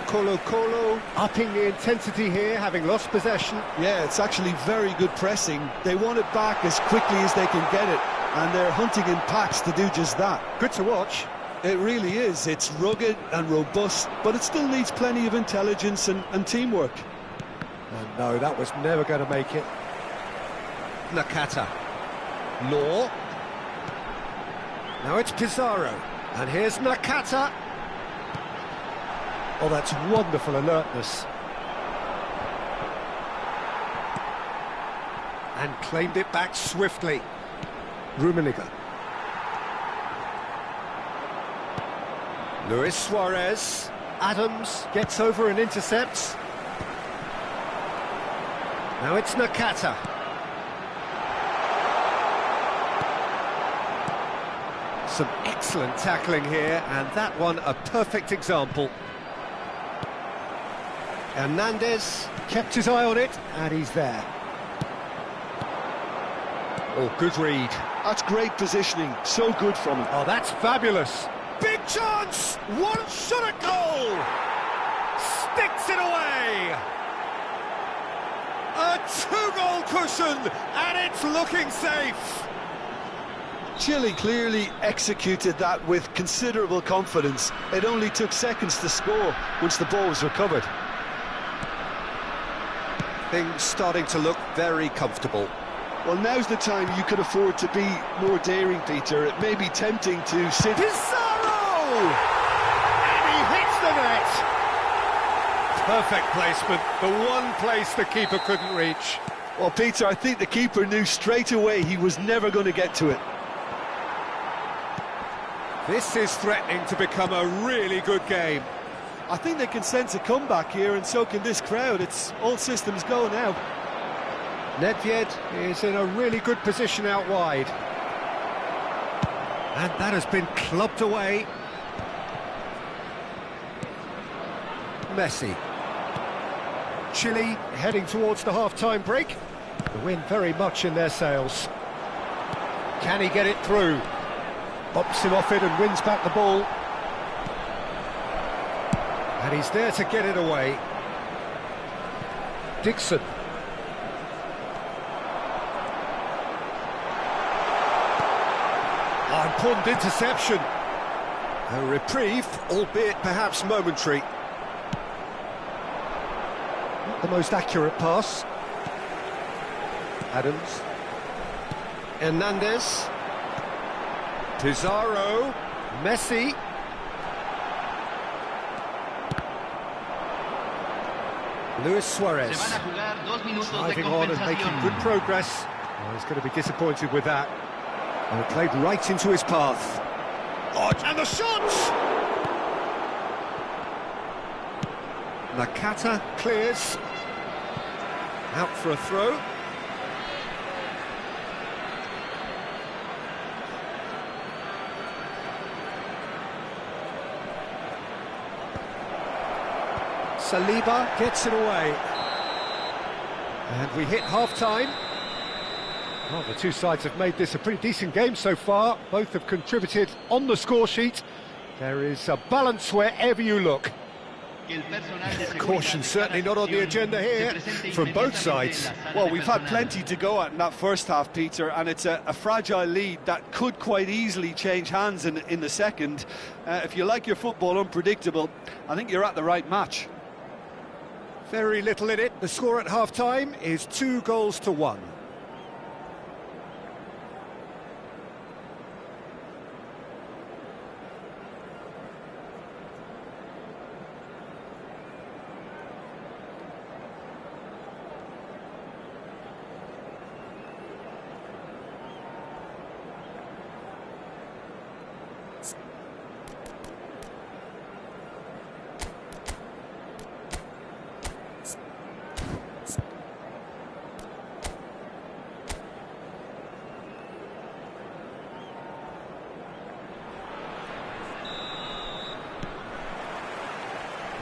Colo upping the intensity here, having lost possession. Yeah, it's actually very good pressing. They want it back as quickly as they can get it, and they're hunting in packs to do just that. Good to watch. It really is. It's rugged and robust, but it still needs plenty of intelligence and teamwork. And no, that was never going to make it. Nakata. Law. Now it's Pizarro. And here's Nakata. Oh, that's wonderful alertness. And claimed it back swiftly. Rummenigge. Luis Suarez. Adams gets over and intercepts. Now it's Nakata. Some excellent tackling here, and that one a perfect example. Hernandez kept his eye on it, and he's there. Oh, good read. That's great positioning, so good from him. Oh, that's fabulous. Big chance! One shot at goal! Sticks it away! A two-goal cushion, and it's looking safe! Chile clearly executed that with considerable confidence. It only took seconds to score once the ball was recovered. Things starting to look very comfortable. Well, now's the time you can afford to be more daring, Peter. It may be tempting to sit... Pizarro! And he hits the net! Perfect placement, the one place the keeper couldn't reach. Well, Peter, I think the keeper knew straight away he was never going to get to it. This is threatening to become a really good game. I think they can sense a comeback here, and so can this crowd. It's all systems go now. Nedved is in a really good position out wide. And that has been clubbed away. Messi. Chile heading towards the half-time break. The wind very much in their sails. Can he get it through? Bops him off it and wins back the ball. And he's there to get it away. Dixon. Important interception. A reprieve, albeit perhaps momentary. Not the most accurate pass. Adams. Hernandez. Pizarro. Messi. Luis Suarez. Driving on and making good progress. Oh, he's going to be disappointed with that. And it played right into his path. Oh, and the shot! Nakata clears. Out for a throw. Saliba gets it away. And we hit half-time. Well, the two sides have made this a pretty decent game so far. Both have contributed on the score sheet. There is a balance wherever you look. Caution certainly not on the agenda here from both sides. Well, we've had plenty to go at in that first half, Peter, and it's a fragile lead that could quite easily change hands in the second. If you like your football unpredictable, I think you're at the right match. Very little in it. The score at half-time is 2-1.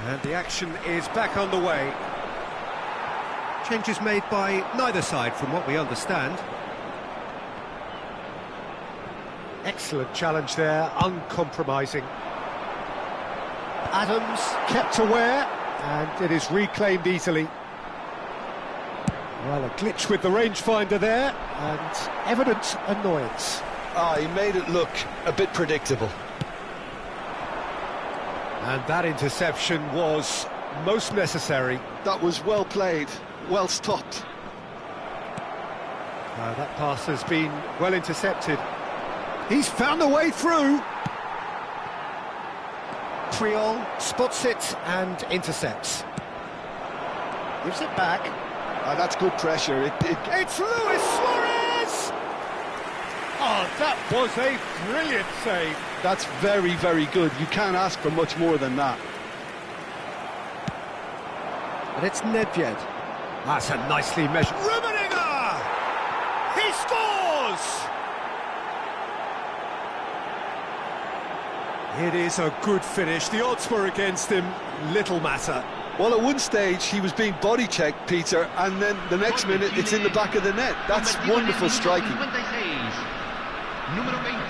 And the action is back underway. Changes made by neither side from what we understand. Excellent challenge there, uncompromising. Adams kept aware, and it is reclaimed easily. Well, a glitch with the rangefinder there, and evident annoyance. He made it look a bit predictable. And that interception was most necessary. That was well played, well stopped. That pass has been well intercepted. He's found a way through. Triol spots it and intercepts. Gives it back. That's good pressure. It's Luis Suarez! Oh, that was a brilliant save. That's very, very good. You can't ask for much more than that. And it's Nedved. That's a nicely measured... Rummenigge! He scores! It is a good finish. The odds were against him. Little matter. Well, at one stage he was being body checked, Peter, and then the next minute it's in the back of the net. That's wonderful striking. Número 20.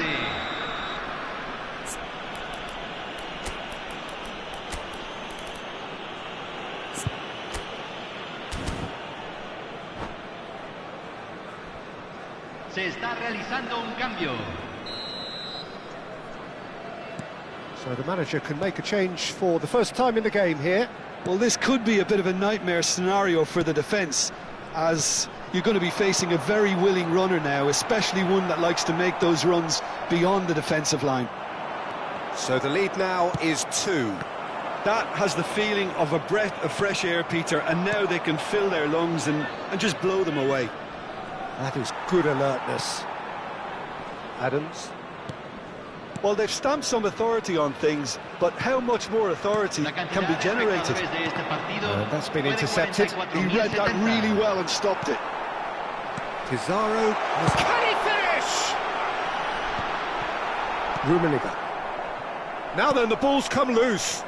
Se está realizando un cambio. So the manager can make a change for the first time in the game here. Well, this could be a bit of a nightmare scenario for the defence, as you're going to be facing a very willing runner now, especially one that likes to make those runs beyond the defensive line. So the lead now is 2. That has the feeling of a breath of fresh air, Peter, and now they can fill their lungs and just blow them away. That is good alertness. Adams. Well, they've stamped some authority on things, but how much more authority can be generated? That's been intercepted. He read that really well and stopped it. Pizarro. Can he finish? Rummenigge. Now then, the ball's come loose.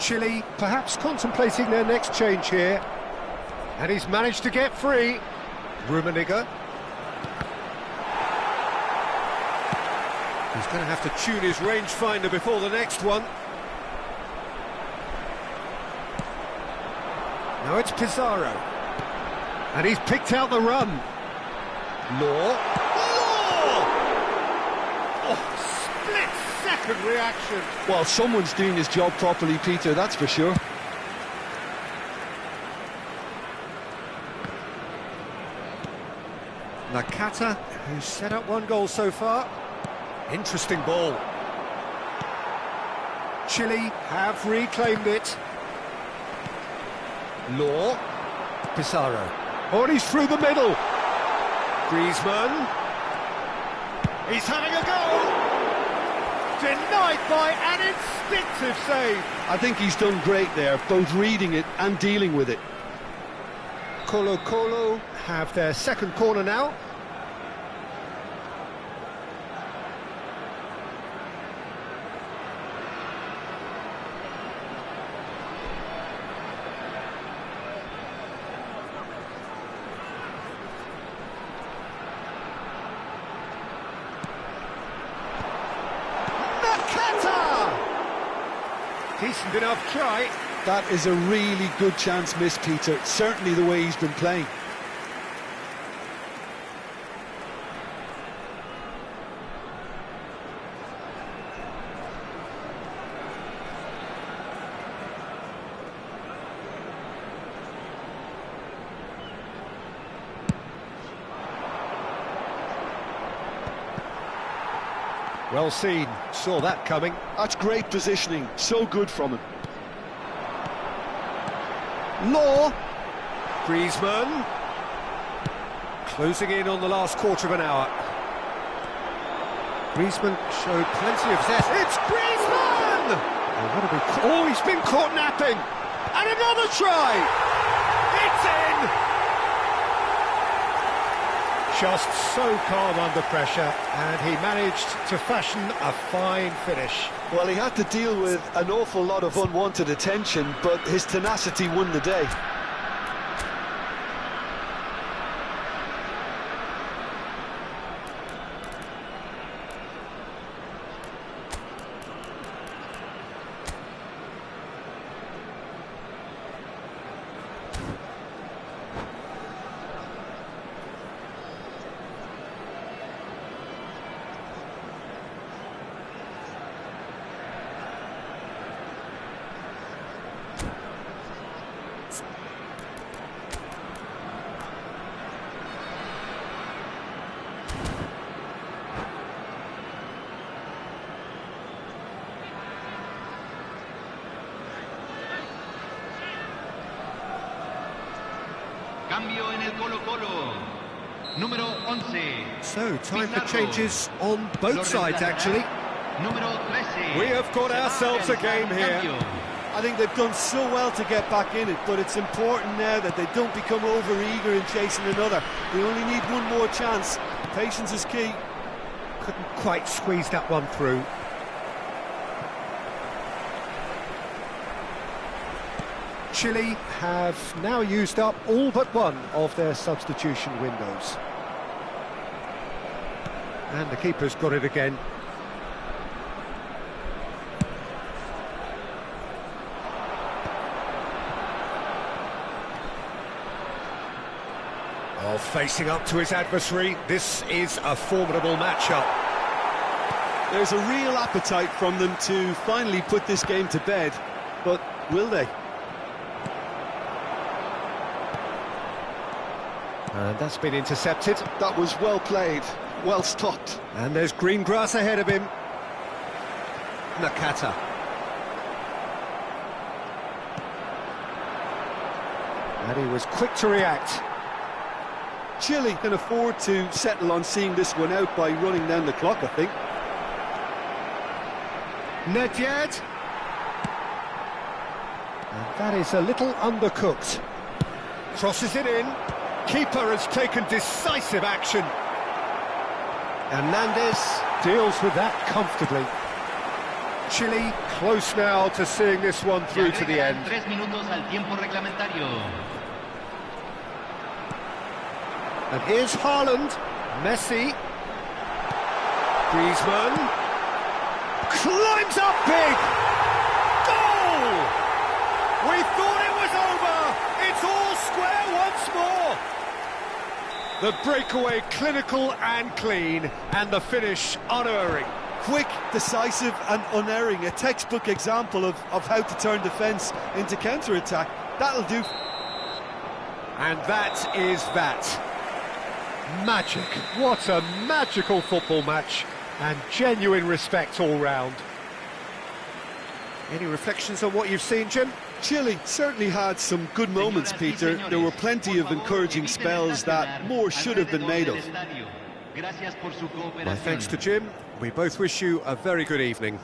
Chile perhaps contemplating their next change here. And he's managed to get free. Rummenigge. He's going to have to tune his rangefinder before the next one. Now it's Pizarro. And he's picked out the run. Law. Oh, split-second reaction. Well, someone's doing his job properly, Peter, that's for sure. Nakata, who's set up 1 goal so far. Interesting ball. Chile have reclaimed it. Law. Pizarro. Oh, and he's through the middle. Griezmann. He's having a go. Denied by an instinctive save. I think he's done great there, both reading it and dealing with it. Colo-Colo have their second corner now. Decent enough try. That is a really good chance missed, Peter. Certainly the way he's been playing. Well seen, saw that coming. That's great positioning, so good from him. Law. Griezmann. Closing in on the last quarter of an hour. Griezmann showed plenty of zest. It's Griezmann! Oh, he's been caught napping. And another try! It's in! Just so calm under pressure, and he managed to fashion a fine finish. Well, he had to deal with an awful lot of unwanted attention, but his tenacity won the day. Cambio en el Colo-Colo. Número 11. So, time for changes on both sides, actually. Número 13. We have got ourselves a game here. Cambio. I think they've done so well to get back in it, but it's important now that they don't become over-eager in chasing another. They only need one more chance. Patience is key. Couldn't quite squeeze that one through. Chile have now used up all but one of their substitution windows. And the keeper's got it again. Oh, facing up to his adversary, this is a formidable matchup. There's a real appetite from them to finally put this game to bed, but will they? And that's been intercepted. That was well played, well stopped. And there's green grass ahead of him. Nakata. And he was quick to react. Chile can afford to settle on seeing this one out by running down the clock, I think. Nedved. And that is a little undercooked. Crosses it in. Keeper has taken decisive action. Hernandez deals with that comfortably. Chile close now to seeing this one through to the end. 3 minutos al tiempo reglamentario. And here's Haaland, Messi, Griezmann, climbs up big, goal! We thought it was over, it's all square once more. The breakaway clinical and clean, and the finish unerring. Quick, decisive and unerring, a textbook example of how to turn defence into counter-attack. That'll do. And that is that. Magic. What a magical football match, and genuine respect all round. Any reflections on what you've seen, Jim? Chile certainly had some good moments, Peter. There were plenty of encouraging spells that more should have been made of. My thanks to Jim. We both wish you a very good evening.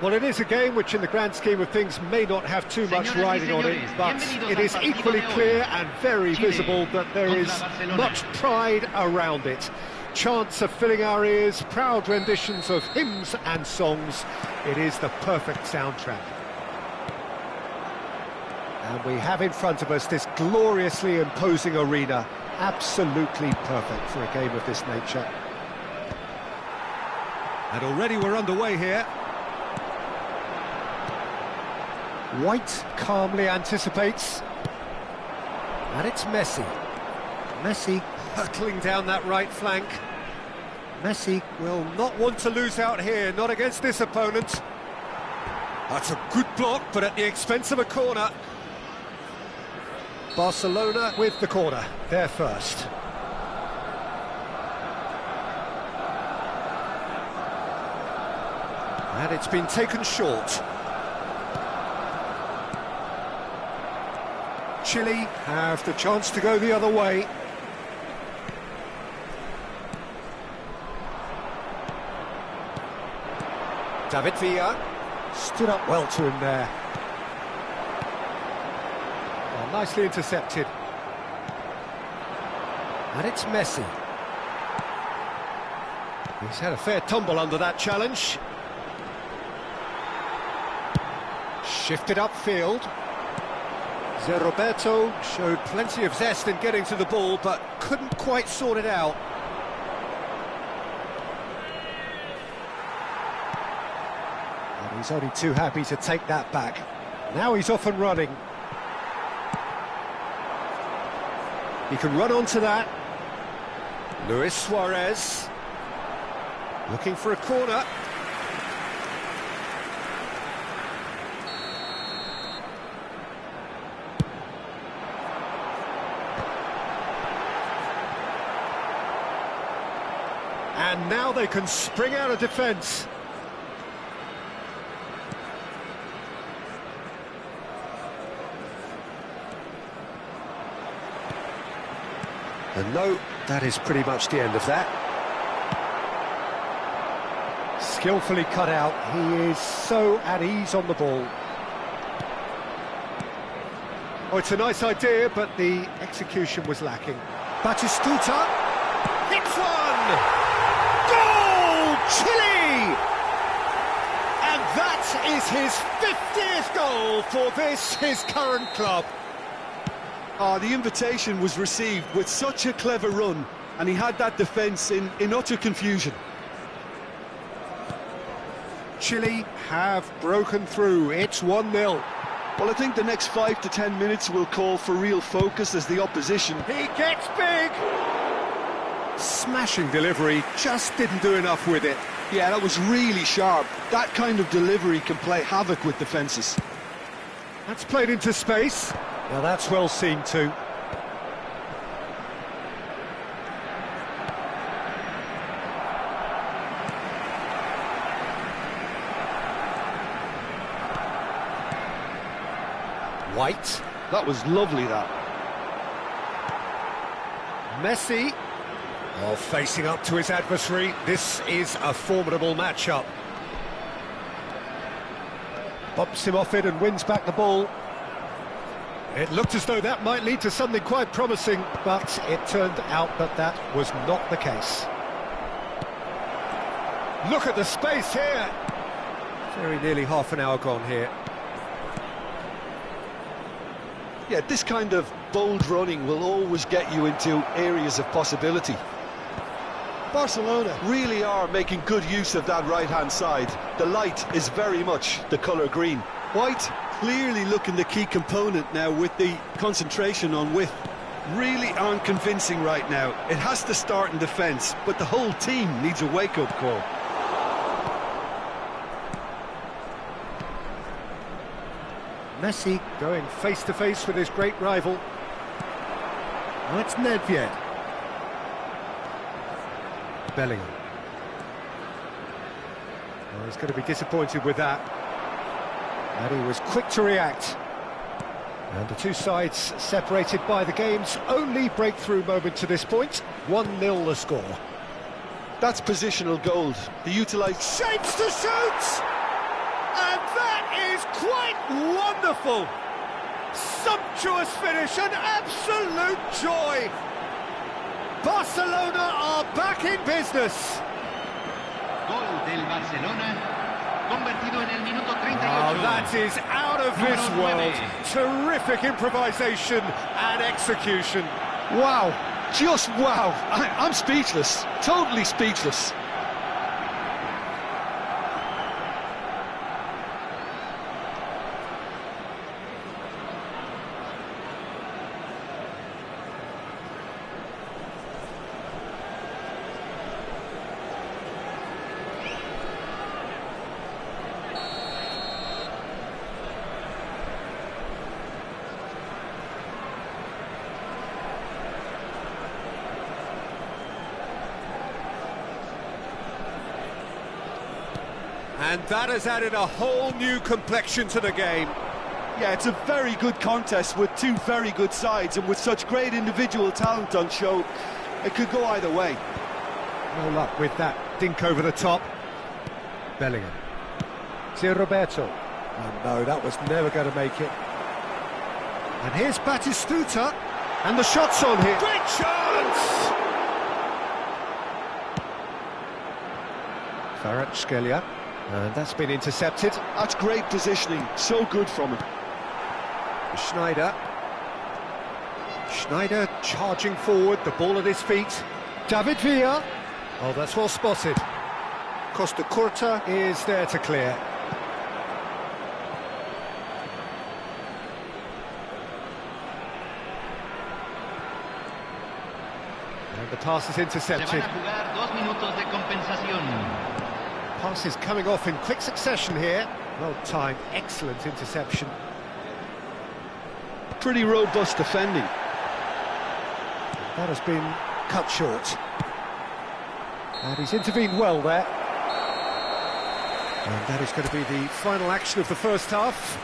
Well, it is a game which in the grand scheme of things may not have too much riding on it, but it is equally clear and very visible that there is much pride around it. Chants are filling our ears, proud renditions of hymns and songs. It is the perfect soundtrack. And we have in front of us this gloriously imposing arena, absolutely perfect for a game of this nature. And already we're underway here. White calmly anticipates. And it's Messi. Messi hurtling down that right flank. Messi will not want to lose out here, not against this opponent. That's a good block, but at the expense of a corner. Barcelona with the corner, they're first. And it's been taken short. Chile have the chance to go the other way. David Villa stood up well to him there. Well, nicely intercepted. And it's Messi. He's had a fair tumble under that challenge. Shifted upfield. Roberto showed plenty of zest in getting to the ball, but couldn't quite sort it out. And he's only too happy to take that back. Now he's off and running. He can run onto that. Luis Suarez looking for a corner. And now they can spring out of defence. And no, that is pretty much the end of that. Skillfully cut out, he is so at ease on the ball. Oh, it's a nice idea, but the execution was lacking. Batistuta hits one! Goal! Chile! And that is his 50th goal for this, his current club. The invitation was received with such a clever run, and he had that defence in utter confusion. Chile have broken through, it's 1-0. Well, I think the next 5 to 10 minutes will call for real focus as the opposition. He gets big! Smashing delivery, just didn't do enough with it. Yeah, that was really sharp. That kind of delivery can play havoc with defences. That's played into space. Now that's well seen too. White. That was lovely, that. Messi. Oh, facing up to his adversary. This is a formidable matchup. Bumps him off it and wins back the ball. It looked as though that might lead to something quite promising, but it turned out that that was not the case. Look at the space here. Very nearly half an hour gone here. Yeah, this kind of bold running will always get you into areas of possibility. Barcelona really are making good use of that right-hand side. The light is very much the colour green. White clearly looking the key component now with the concentration on width. Really aren't convincing right now. It has to start in defence, but the whole team needs a wake-up call. Messi going face-to-face with his great rival. Oh, it's Nedved. Bellingham. Oh, he's going to be disappointed with that. And he was quick to react. And the two sides separated by the game's only breakthrough moment to this point. 1-0 the score. That's positional gold. The utilised shapes to shoot! That is quite wonderful! Sumptuous finish, an absolute joy! Barcelona are back in business! Gol del Barcelona, convertido en el minuto 38. Oh, that is out of this world. Terrific improvisation and execution. Wow, just wow. I'm speechless, totally speechless. And that has added a whole new complexion to the game. Yeah, it's a very good contest with two very good sides, and with such great individual talent on show, it could go either way. No luck with that dink over the top. Bellingham. Zio Roberto. Oh no, that was never going to make it. And here's Batistuta. And the shot's on here. Great chance! Kvaratskhelia. And that's been intercepted. That's great positioning, so good from him. Schneider. Schneider charging forward, the ball at his feet. David Villa. Oh, that's well spotted. Costa Curta is there to clear. And the pass is intercepted. Se van a jugar 2 minutos de compensación. Pass is coming off in quick succession here. Well timed, excellent interception. Pretty robust defending. That has been cut short. And he's intervened well there. And that is going to be the final action of the first half.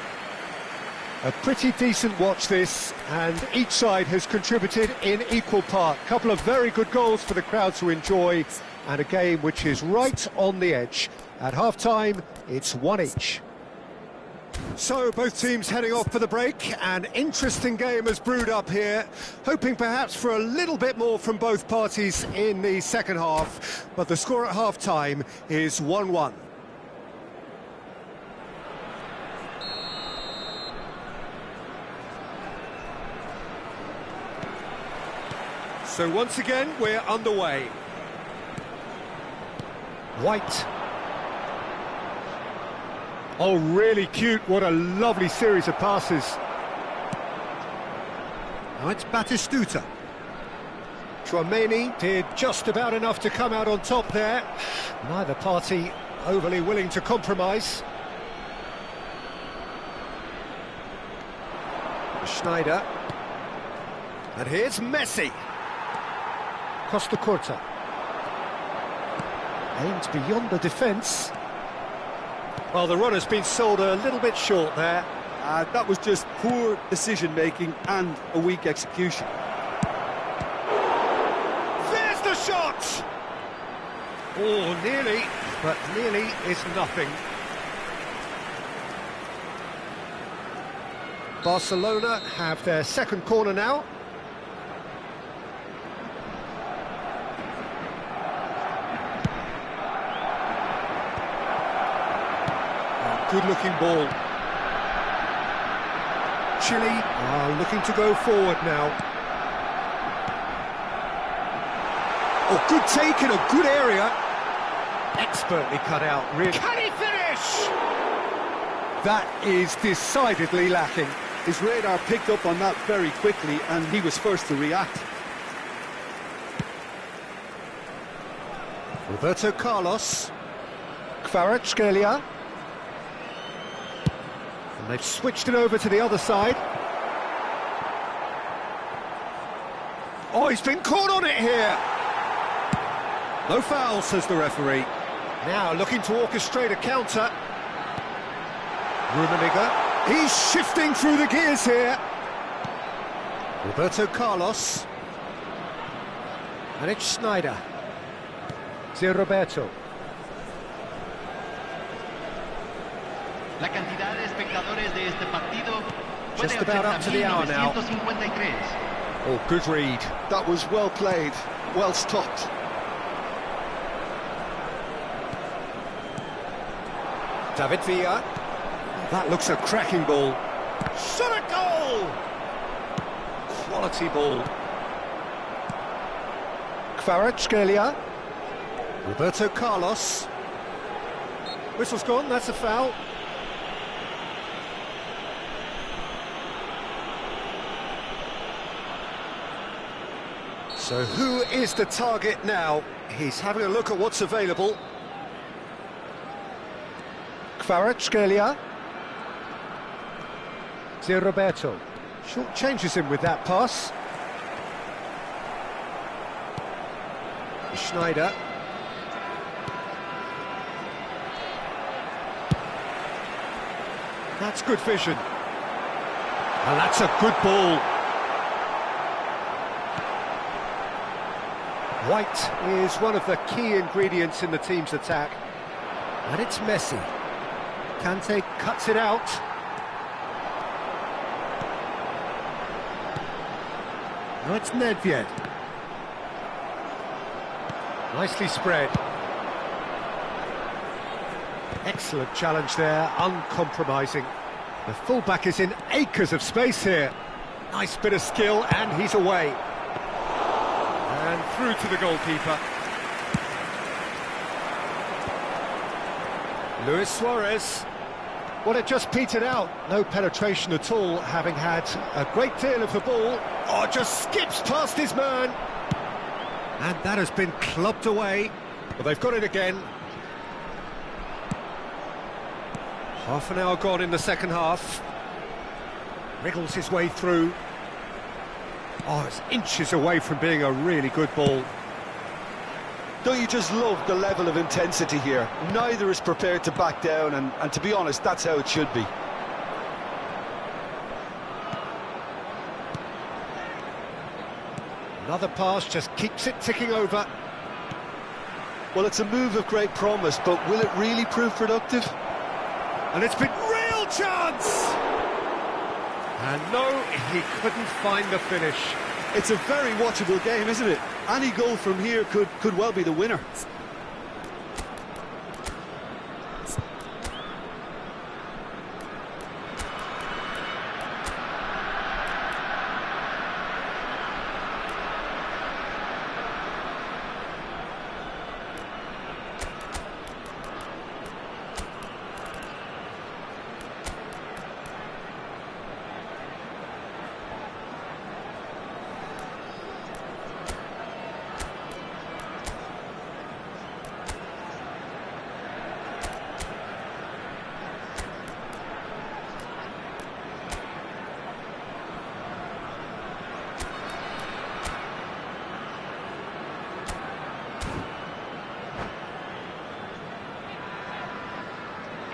A pretty decent watch this, and each side has contributed in equal part. Couple of very good goals for the crowd to enjoy, and a game which is right on the edge. At half-time, it's 1 each. So, both teams heading off for the break. An interesting game has brewed up here, hoping perhaps for a little bit more from both parties in the second half. But the score at half-time is 1-1. So once again, we're underway. White. Oh, really cute. What a lovely series of passes. Now it's Batistuta. Chouameni did just about enough to come out on top there. Neither party overly willing to compromise. Schneider. And here's Messi. Costa Curta. Aimed beyond the defence. Well, the run has been sold a little bit short there. That was just poor decision-making and a weak execution. There's the shot! Oh, nearly, but nearly is nothing. Barcelona have their second corner now. Good-looking ball. Chile are looking to go forward now. Oh, good take in a good area. Expertly cut out, really. Can he finish? That is decidedly lacking. His radar picked up on that very quickly, and he was first to react. Roberto Carlos. Kvaratskhelia. And they've switched it over to the other side. Oh, he's been caught on it here. No foul, says the referee. Now looking to orchestrate a counter. Rummenigge. He's shifting through the gears here. Roberto Carlos. And it's Schneider. Zio Roberto. La cantidad de espectadores de este partido fue Just de about up to the hour now. 80.953. Oh, good read. That was well played, well stopped. David Villa. That looks a cracking ball. Shot a goal! Quality ball. Kvaratskhelia. Roberto Carlos. Whistle's gone, that's a foul. So who is the target now? He's having a look at what's available. Kvaratskhelia. Zé Roberto. Short changes him with that pass. Schneider. That's good vision. And that's a good ball. White is one of the key ingredients in the team's attack. And it's Messi. Kante cuts it out. Now it's Nedved. Nicely spread. Excellent challenge there, uncompromising. The fullback is in acres of space here. Nice bit of skill, and he's away. And through to the goalkeeper. Luis Suarez. Well, it just petered out. No penetration at all, having had a great deal of the ball. Oh, just skips past his man. And that has been clubbed away. But they've got it again. Half an hour gone in the second half. Wriggles his way through. Oh, it's inches away from being a really good ball. Don't you just love the level of intensity here? Neither is prepared to back down, and to be honest, that's how it should be. Another pass just keeps it ticking over. Well, it's a move of great promise, but will it really prove productive? And it's been real chance! And no, he couldn't find the finish. It's a very watchable game, isn't it? Any goal from here could well be the winner.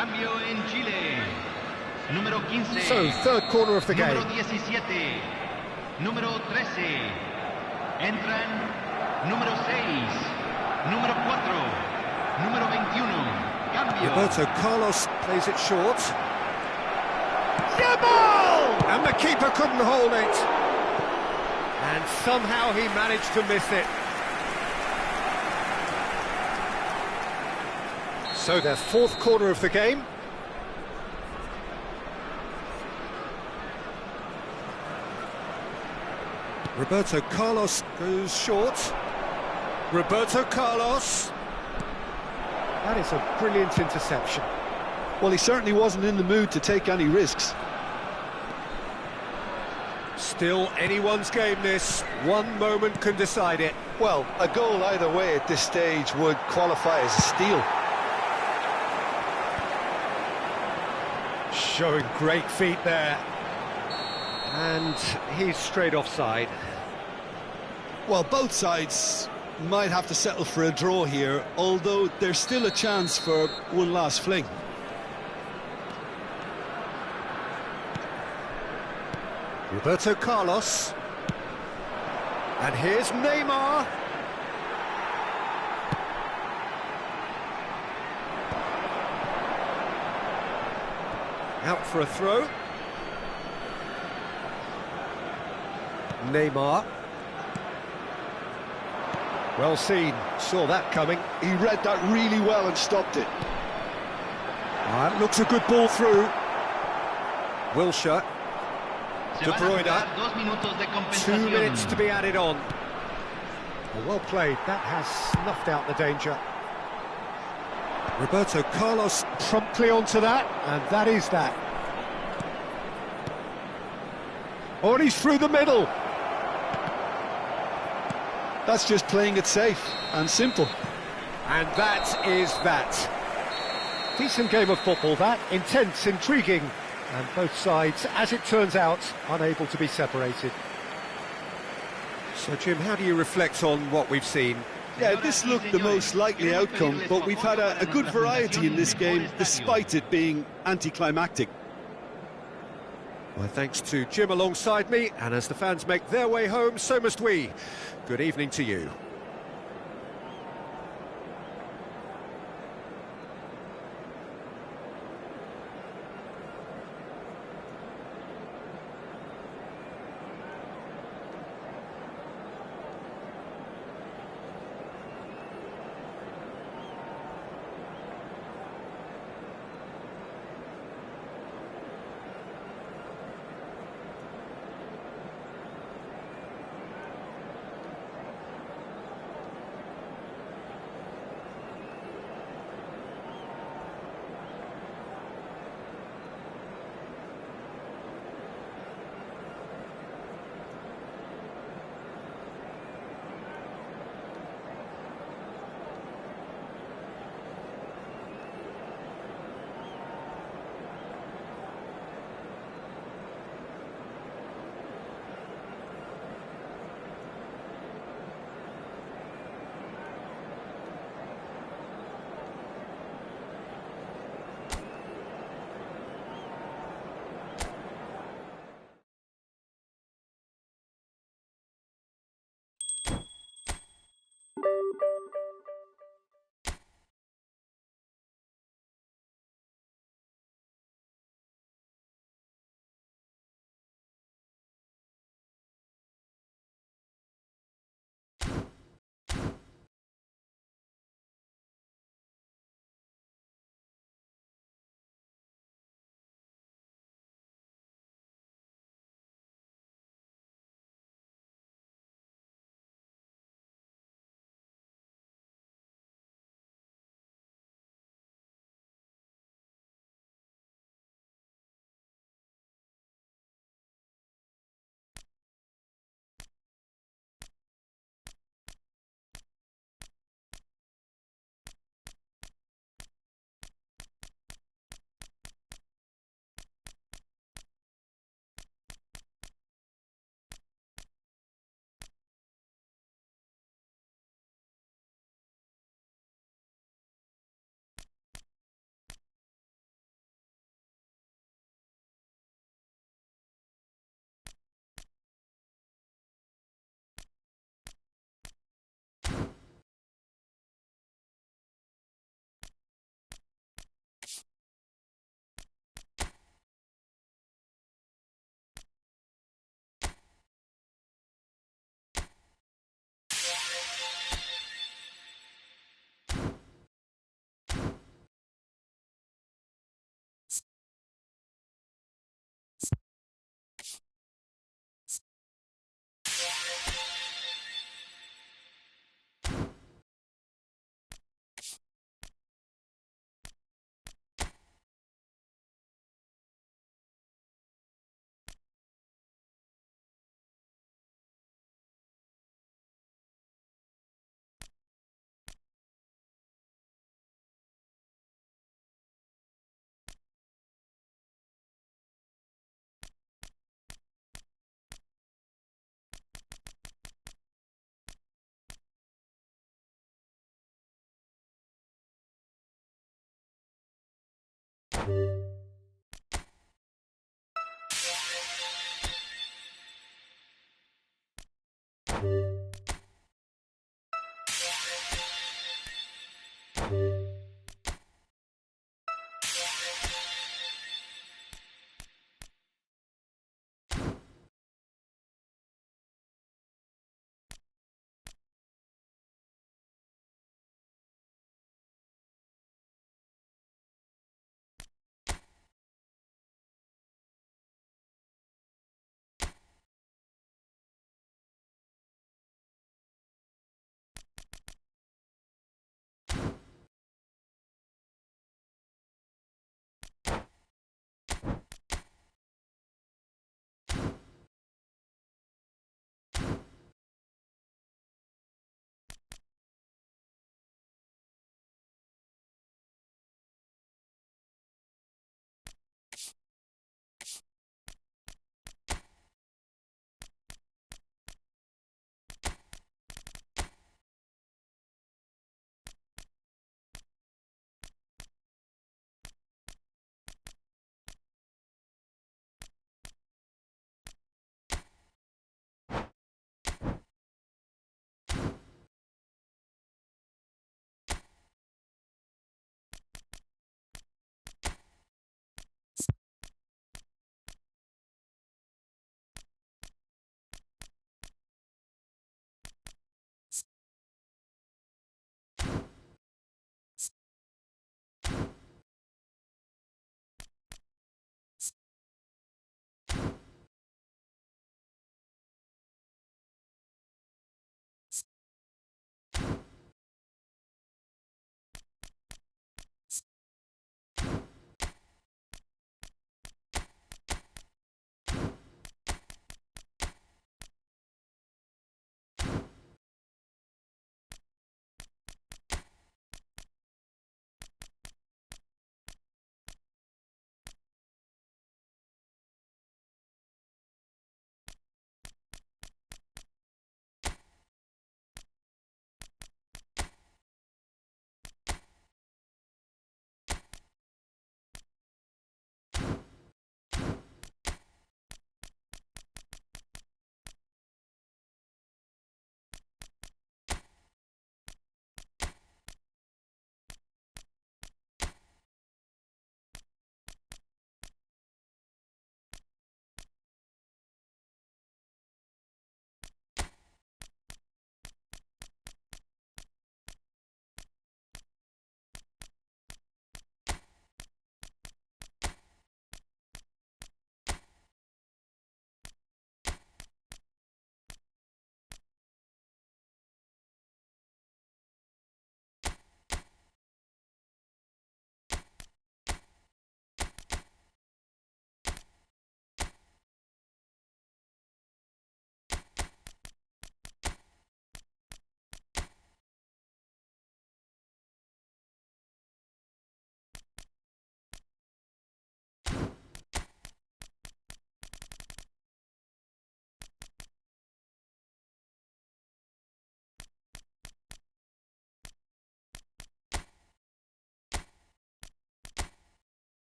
Cambio en Chile. Número 15. So, third corner of the game. Número 17. Número 13. Entran número 6. Número 4. Número 21. Cambio. Roberto Carlos plays it short. Jabal! And the keeper couldn't hold it. And somehow he managed to miss it. So their fourth corner of the game. Roberto Carlos goes short. Roberto Carlos. That is a brilliant interception. Well, he certainly wasn't in the mood to take any risks. Still anyone's game this. One moment can decide it. Well, a goal either way at this stage would qualify as a steal. Showing great feet there. And he's straight offside. Well, both sides might have to settle for a draw here, although there's still a chance for one last fling. Roberto Carlos. And here's Neymar. Out for a throw. Neymar. Well seen, saw that coming. He read that really well and stopped it. That looks a good ball through. Wilshere. Se De van a Bruyne. jugar 2 minutos de 2 compensación. minutes to be added on. Well played, that has snuffed out the danger. Roberto Carlos promptly onto that, and that is that. Oh, and he's through the middle. That's just playing it safe and simple. And that is that. Decent game of football, that. Intense, intriguing, and both sides, as it turns out, unable to be separated. So, Jim, how do you reflect on what we've seen? Yeah, this looked the most likely outcome, but we've had a good variety in this game, despite it being anticlimactic. My thanks to Jim alongside me, and as the fans make their way home, so must we. Good evening to you.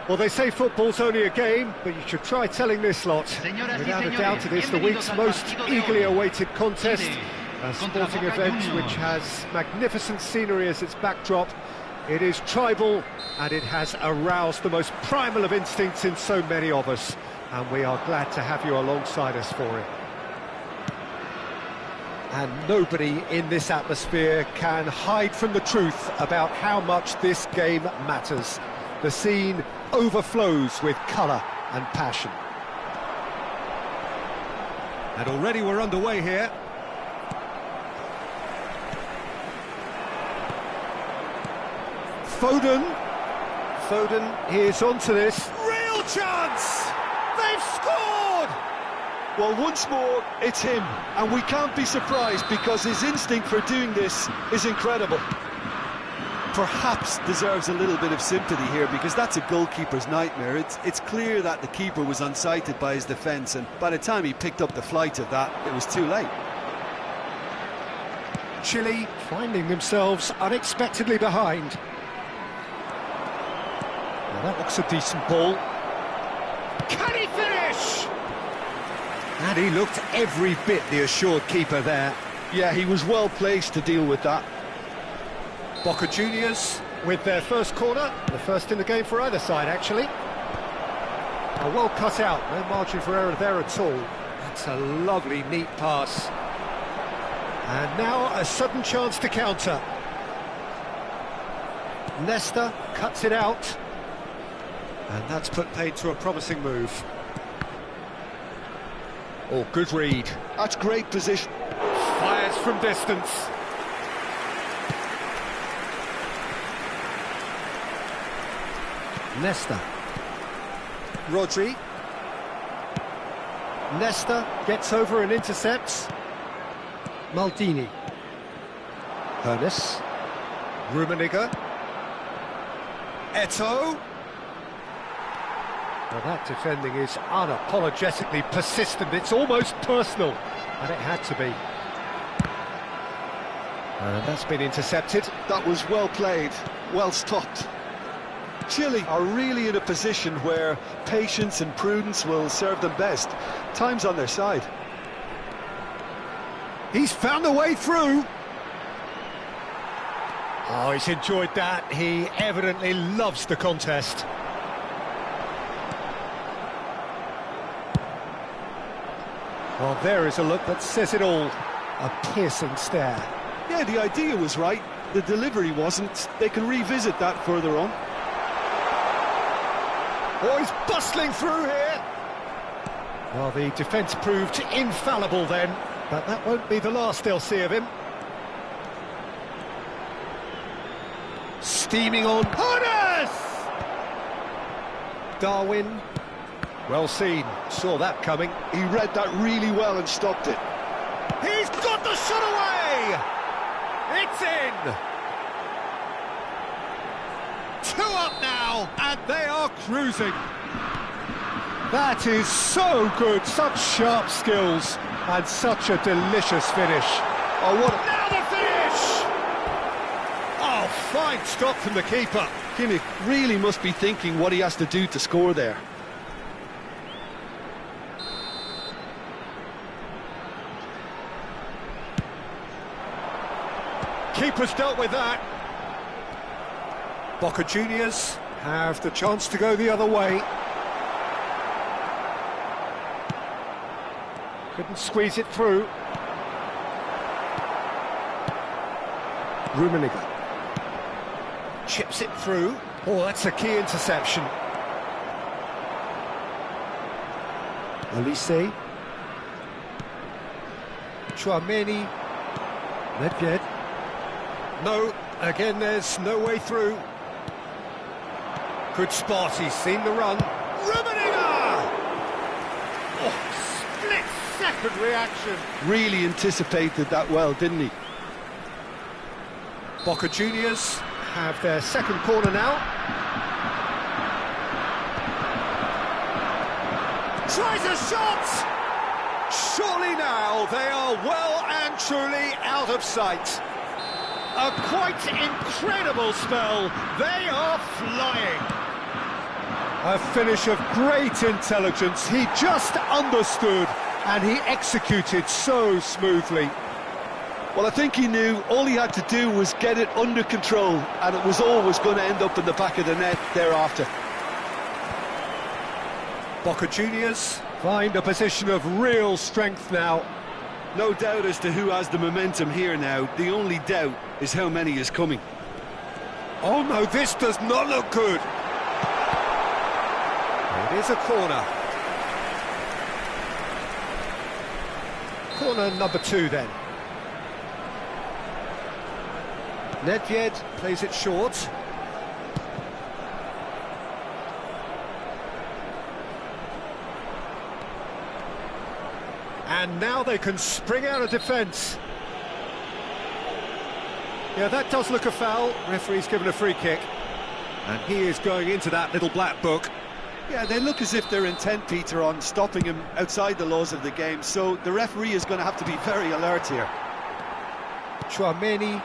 Well, they say football's only a game, but you should try telling this lot. Señoras y Without a señores, doubt, it is the bienvenidos week's al most partido de eagerly hoy. awaited contest. Chile A contra sporting Boca event Juniors. which has magnificent scenery as its backdrop. It is tribal, and it has aroused the most primal of instincts in so many of us. And we are glad to have you alongside us for it. And nobody in this atmosphere can hide from the truth about how much this game matters. The scene overflows with colour and passion. And already we're underway here. Foden is onto this. Real chance! They've scored! Well, once more, it's him, and we can't be surprised because his instinct for doing this is incredible. Perhaps deserves a little bit of sympathy here because that's a goalkeeper's nightmare. It's clear that the keeper was unsighted by his defence, and by the time he picked up the flight of that, it was too late. Chile finding themselves unexpectedly behind. Now that looks a decent ball. Can he finish? And he looked every bit the assured keeper there. Yeah, he was well placed to deal with that. Boca Juniors with their first corner, the first in the game for either side, actually. Well cut out, no margin for error there at all. That's a lovely, neat pass. And now a sudden chance to counter. Nesta cuts it out. And that's put paid to a promising move. Oh, good read. That's great position. Fires from distance. Nesta. Rodri. Nesta gets over and intercepts. Maldini. Hernes. Rummenigge. Eto'o. Well, that defending is unapologetically persistent. It's almost personal, and it had to be. And that's been intercepted. That was well played, well stopped. Chile are really in a position where patience and prudence will serve them best. Time's on their side. He's found a way through. Oh, he's enjoyed that. He evidently loves the contest. Well, there is a look that says it all. A piercing stare. Yeah, the idea was right. The delivery wasn't. They can revisit that further on. Oh, he's bustling through here. Well, the defence proved infallible then, but that won't be the last they'll see of him. Steaming on. Hernes! Darwin. Well seen. Saw that coming. He read that really well and stopped it. He's got the shot away! It's in! 2 up now, and they are cruising. That is so good, such sharp skills, and such a delicious finish. Oh, what a... Now the finish! Oh, fine stop from the keeper. Kimmich really must be thinking what he has to do to score there. Keeper's dealt with that. Boca Juniors have the chance to go the other way. Couldn't squeeze it through. Rummenigge chips it through. Oh, that's a key interception. Olise. Chouameni. Nedved. No, again there's no way through. Good spot, he's seen the run. Rummenigge! Oh, split-second reaction. Really anticipated that well, didn't he? Boca Juniors have their second corner now. Tries a shot! Surely now they are well and truly out of sight. A quite incredible spell. They are flying. A finish of great intelligence. He just understood and he executed so smoothly. Well, I think he knew all he had to do was get it under control, and it was always going to end up in the back of the net thereafter. Boca Juniors find a position of real strength now. No doubt as to who has the momentum here now. The only doubt is how many is coming. Oh no, this does not look good. It is a corner. Corner number 2 then. Nedved plays it short. And now they can spring out of defence. Yeah, that does look a foul. Referee's given a free kick. And he is going into that little black book. Yeah, they look as if they're intent, Peter, on stopping him outside the laws of the game, so the referee is going to have to be very alert here. Chouameni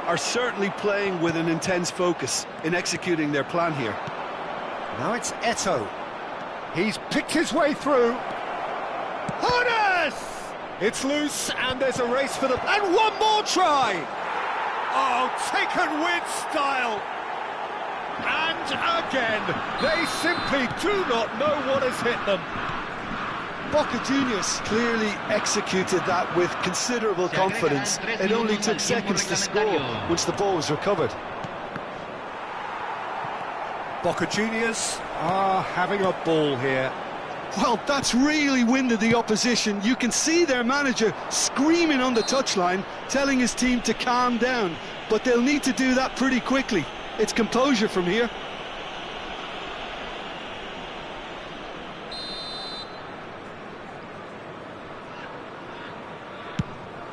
are certainly playing with an intense focus in executing their plan here. Now it's Eto'o. He's picked his way through. Hones! It's loose and there's a race for the... And one more try! Oh, taken with style! And again, they simply do not know what has hit them. Boca Juniors clearly executed that with considerable confidence. It only took seconds to score once the ball was recovered. Boca Juniors are having a ball here. Well, that's really winded the opposition. You can see their manager screaming on the touchline, telling his team to calm down. But they'll need to do that pretty quickly. It's composure from here.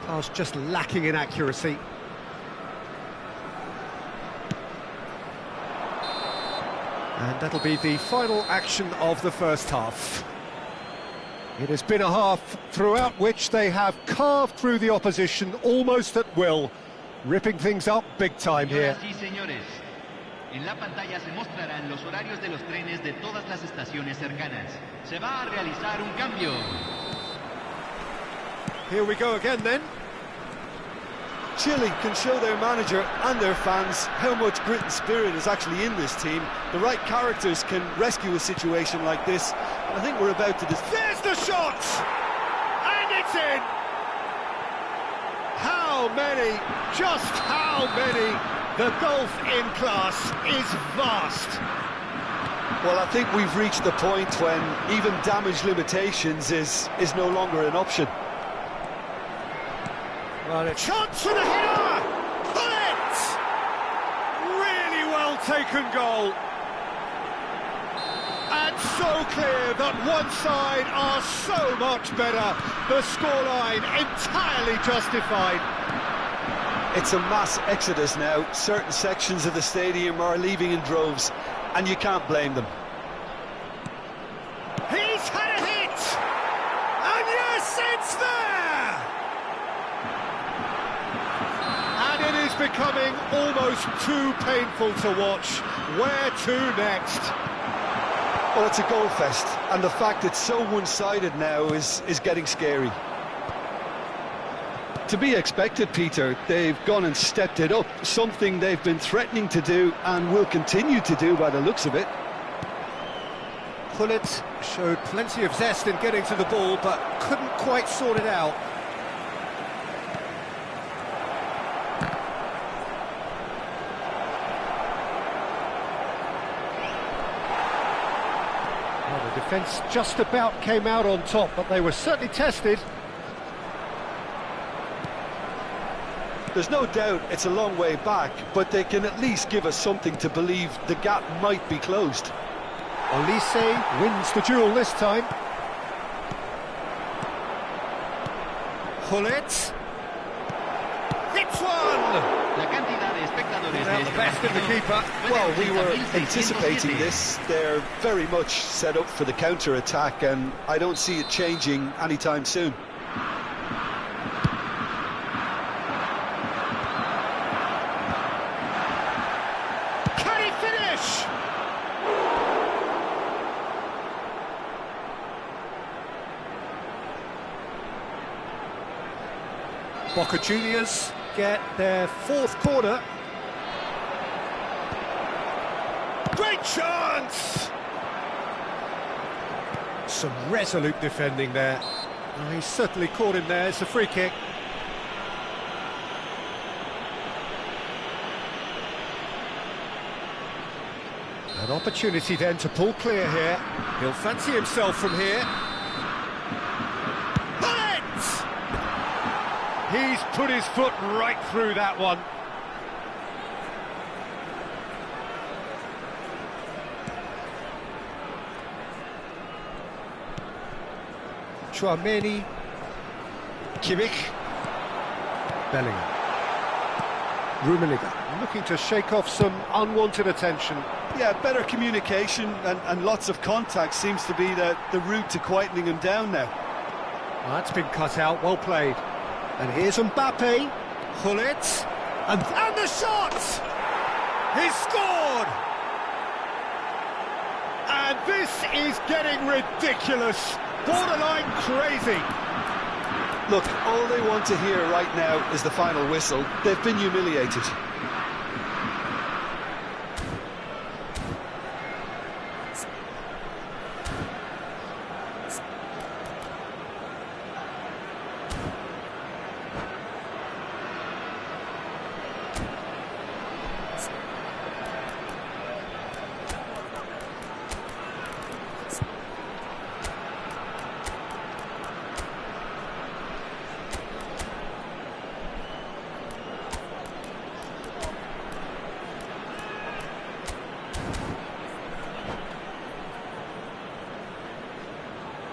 Pass just lacking in accuracy. And that'll be the final action of the first half. It has been a half throughout which they have carved through the opposition almost at will, ripping things up big time here. En la pantalla se mostrarán los horarios de los trenes de todas las estaciones cercanas. Se va a realizar un cambio. Here we go again then. Chile can show their manager and their fans how much grit and spirit is actually in this team. The right characters can rescue a situation like this. I think we're about to... There's the shot! And it's in! How many, just how many? The gulf in class is vast. Well, I think we've reached the point when even damage limitations is no longer an option. Well, it's chance for the header! Bullet! Really well taken goal. And so clear that one side are so much better. The scoreline entirely justified. It's a mass exodus now. Certain sections of the stadium are leaving in droves, and you can't blame them. He's had a hit! And yes, it's there! And it is becoming almost too painful to watch. Where to next? Well, it's a goal fest, and the fact it's so one-sided now is getting scary. To be expected, Peter. They've gone and stepped it up, something they've been threatening to do and will continue to do by the looks of it. Pullet showed plenty of zest in getting to the ball, but couldn't quite sort it out. Well, the defence just about came out on top, but they were certainly tested. There's no doubt it's a long way back, but they can at least give us something to believe the gap might be closed. Olise wins the duel this time. Pullet. Hits one! Without the best of the keeper. Well, we were anticipating this. They're very much set up for the counter-attack, and I don't see it changing anytime soon. Boca Juniors get their fourth corner. Great chance! Some resolute defending there. Oh, he's certainly caught him there. It's a free kick. An opportunity then to pull clear here. He'll fancy himself from here. Bullet! He's put his foot right through that one. Chouameni, Kimmich, Bellingham, Rummenigge, looking to shake off some unwanted attention. Yeah, better communication and lots of contact seems to be the route to quietening him down now. Well, that's been cut out, well played. And here's Mbappe, Gullit, and the shot! He's scored! And this is getting ridiculous, borderline crazy. Look, all they want to hear right now is the final whistle. They've been humiliated.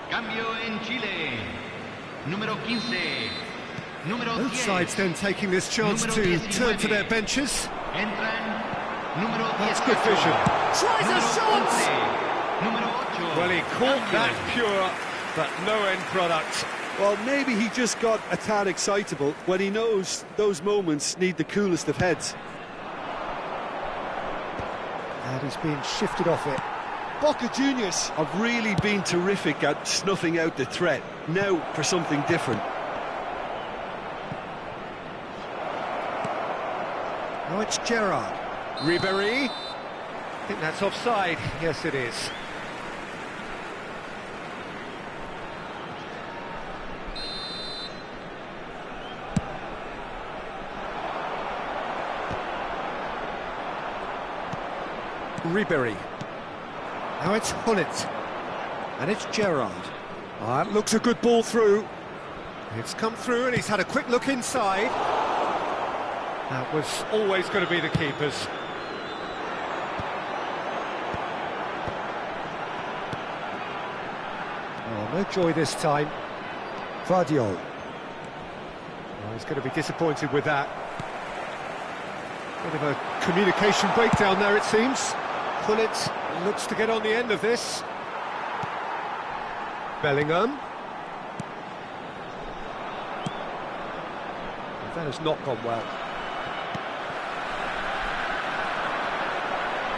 Cambio en Chile. Número 15. Número 10. Both sides then taking this chance Número to 19. turn to their benches. Entran. Número 18. That's good vision. Tries a Número shot! 11. Número 8. Well, he caught Cambio. that pure, but no end product. Well, maybe he just got a tad excitable when he knows those moments need the coolest of heads. And he's being shifted off it. Boca Juniors have really been terrific at snuffing out the threat. Now for something different. Now it's Gerrard. Ribéry. I think that's offside. Yes, it is. Ribéry. Now it's Gullit. And it's Gerrard. That looks a good ball through. It's come through and he's had a quick look inside. That was always going to be the keeper's. Oh, no joy this time. Vardiol. Oh, he's going to be disappointed with that. Bit of a communication breakdown there, it seems. Gullit looks to get on the end of this. Bellingham. That has not gone well.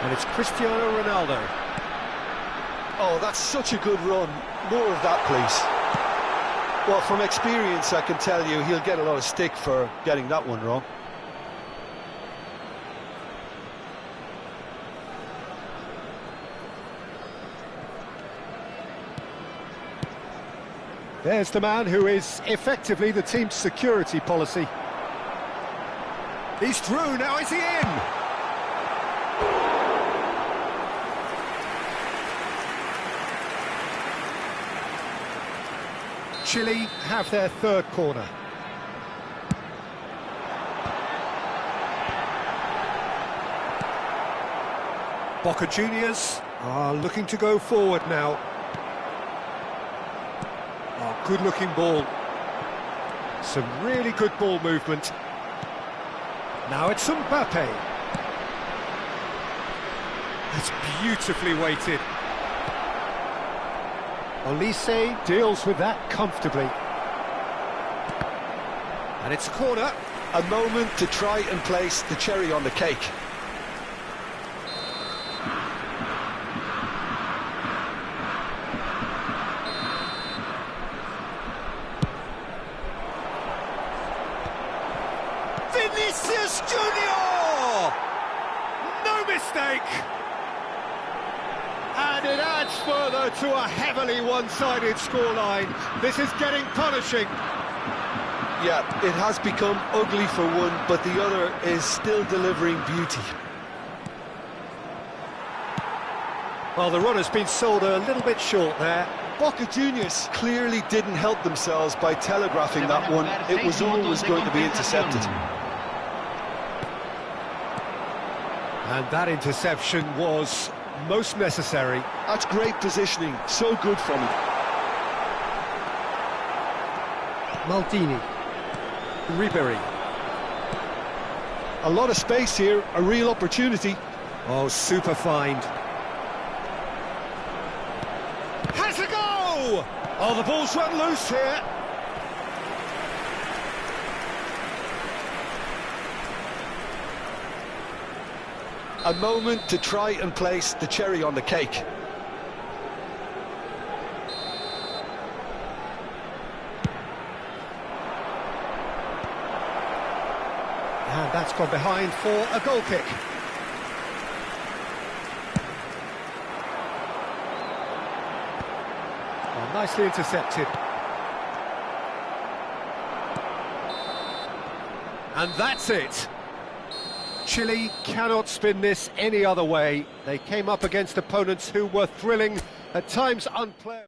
And it's Cristiano Ronaldo. Oh, that's such a good run. More of that, please. Well, from experience, I can tell you he'll get a lot of stick for getting that one wrong. There's the man who is effectively the team's security policy. He's through, now is he in? Chile have their third corner. Boca Juniors are looking to go forward now. Oh, good-looking ball. Some really good ball movement. Now it's Mbappe. That's beautifully weighted. Olise deals with that comfortably. And it's a corner. A moment to try and place the cherry on the cake. mistake! And it adds further to a heavily one-sided scoreline. This is getting punishing. Yeah, it has become ugly for one, but the other is still delivering beauty. Well, the run has been sold a little bit short there. Boca Juniors clearly didn't help themselves by telegraphing that one. It was always going to be intercepted. And that interception was most necessary. That's great positioning, so good from him. Maldini. Ribery. A lot of space here, a real opportunity. Oh, super find. Has a go! Oh, the ball's run loose here. A moment to try and place the cherry on the cake. And that's gone behind for a goal kick. Oh, nicely intercepted. And that's it. Chile cannot spin this any other way. They came up against opponents who were thrilling, at times unplayable.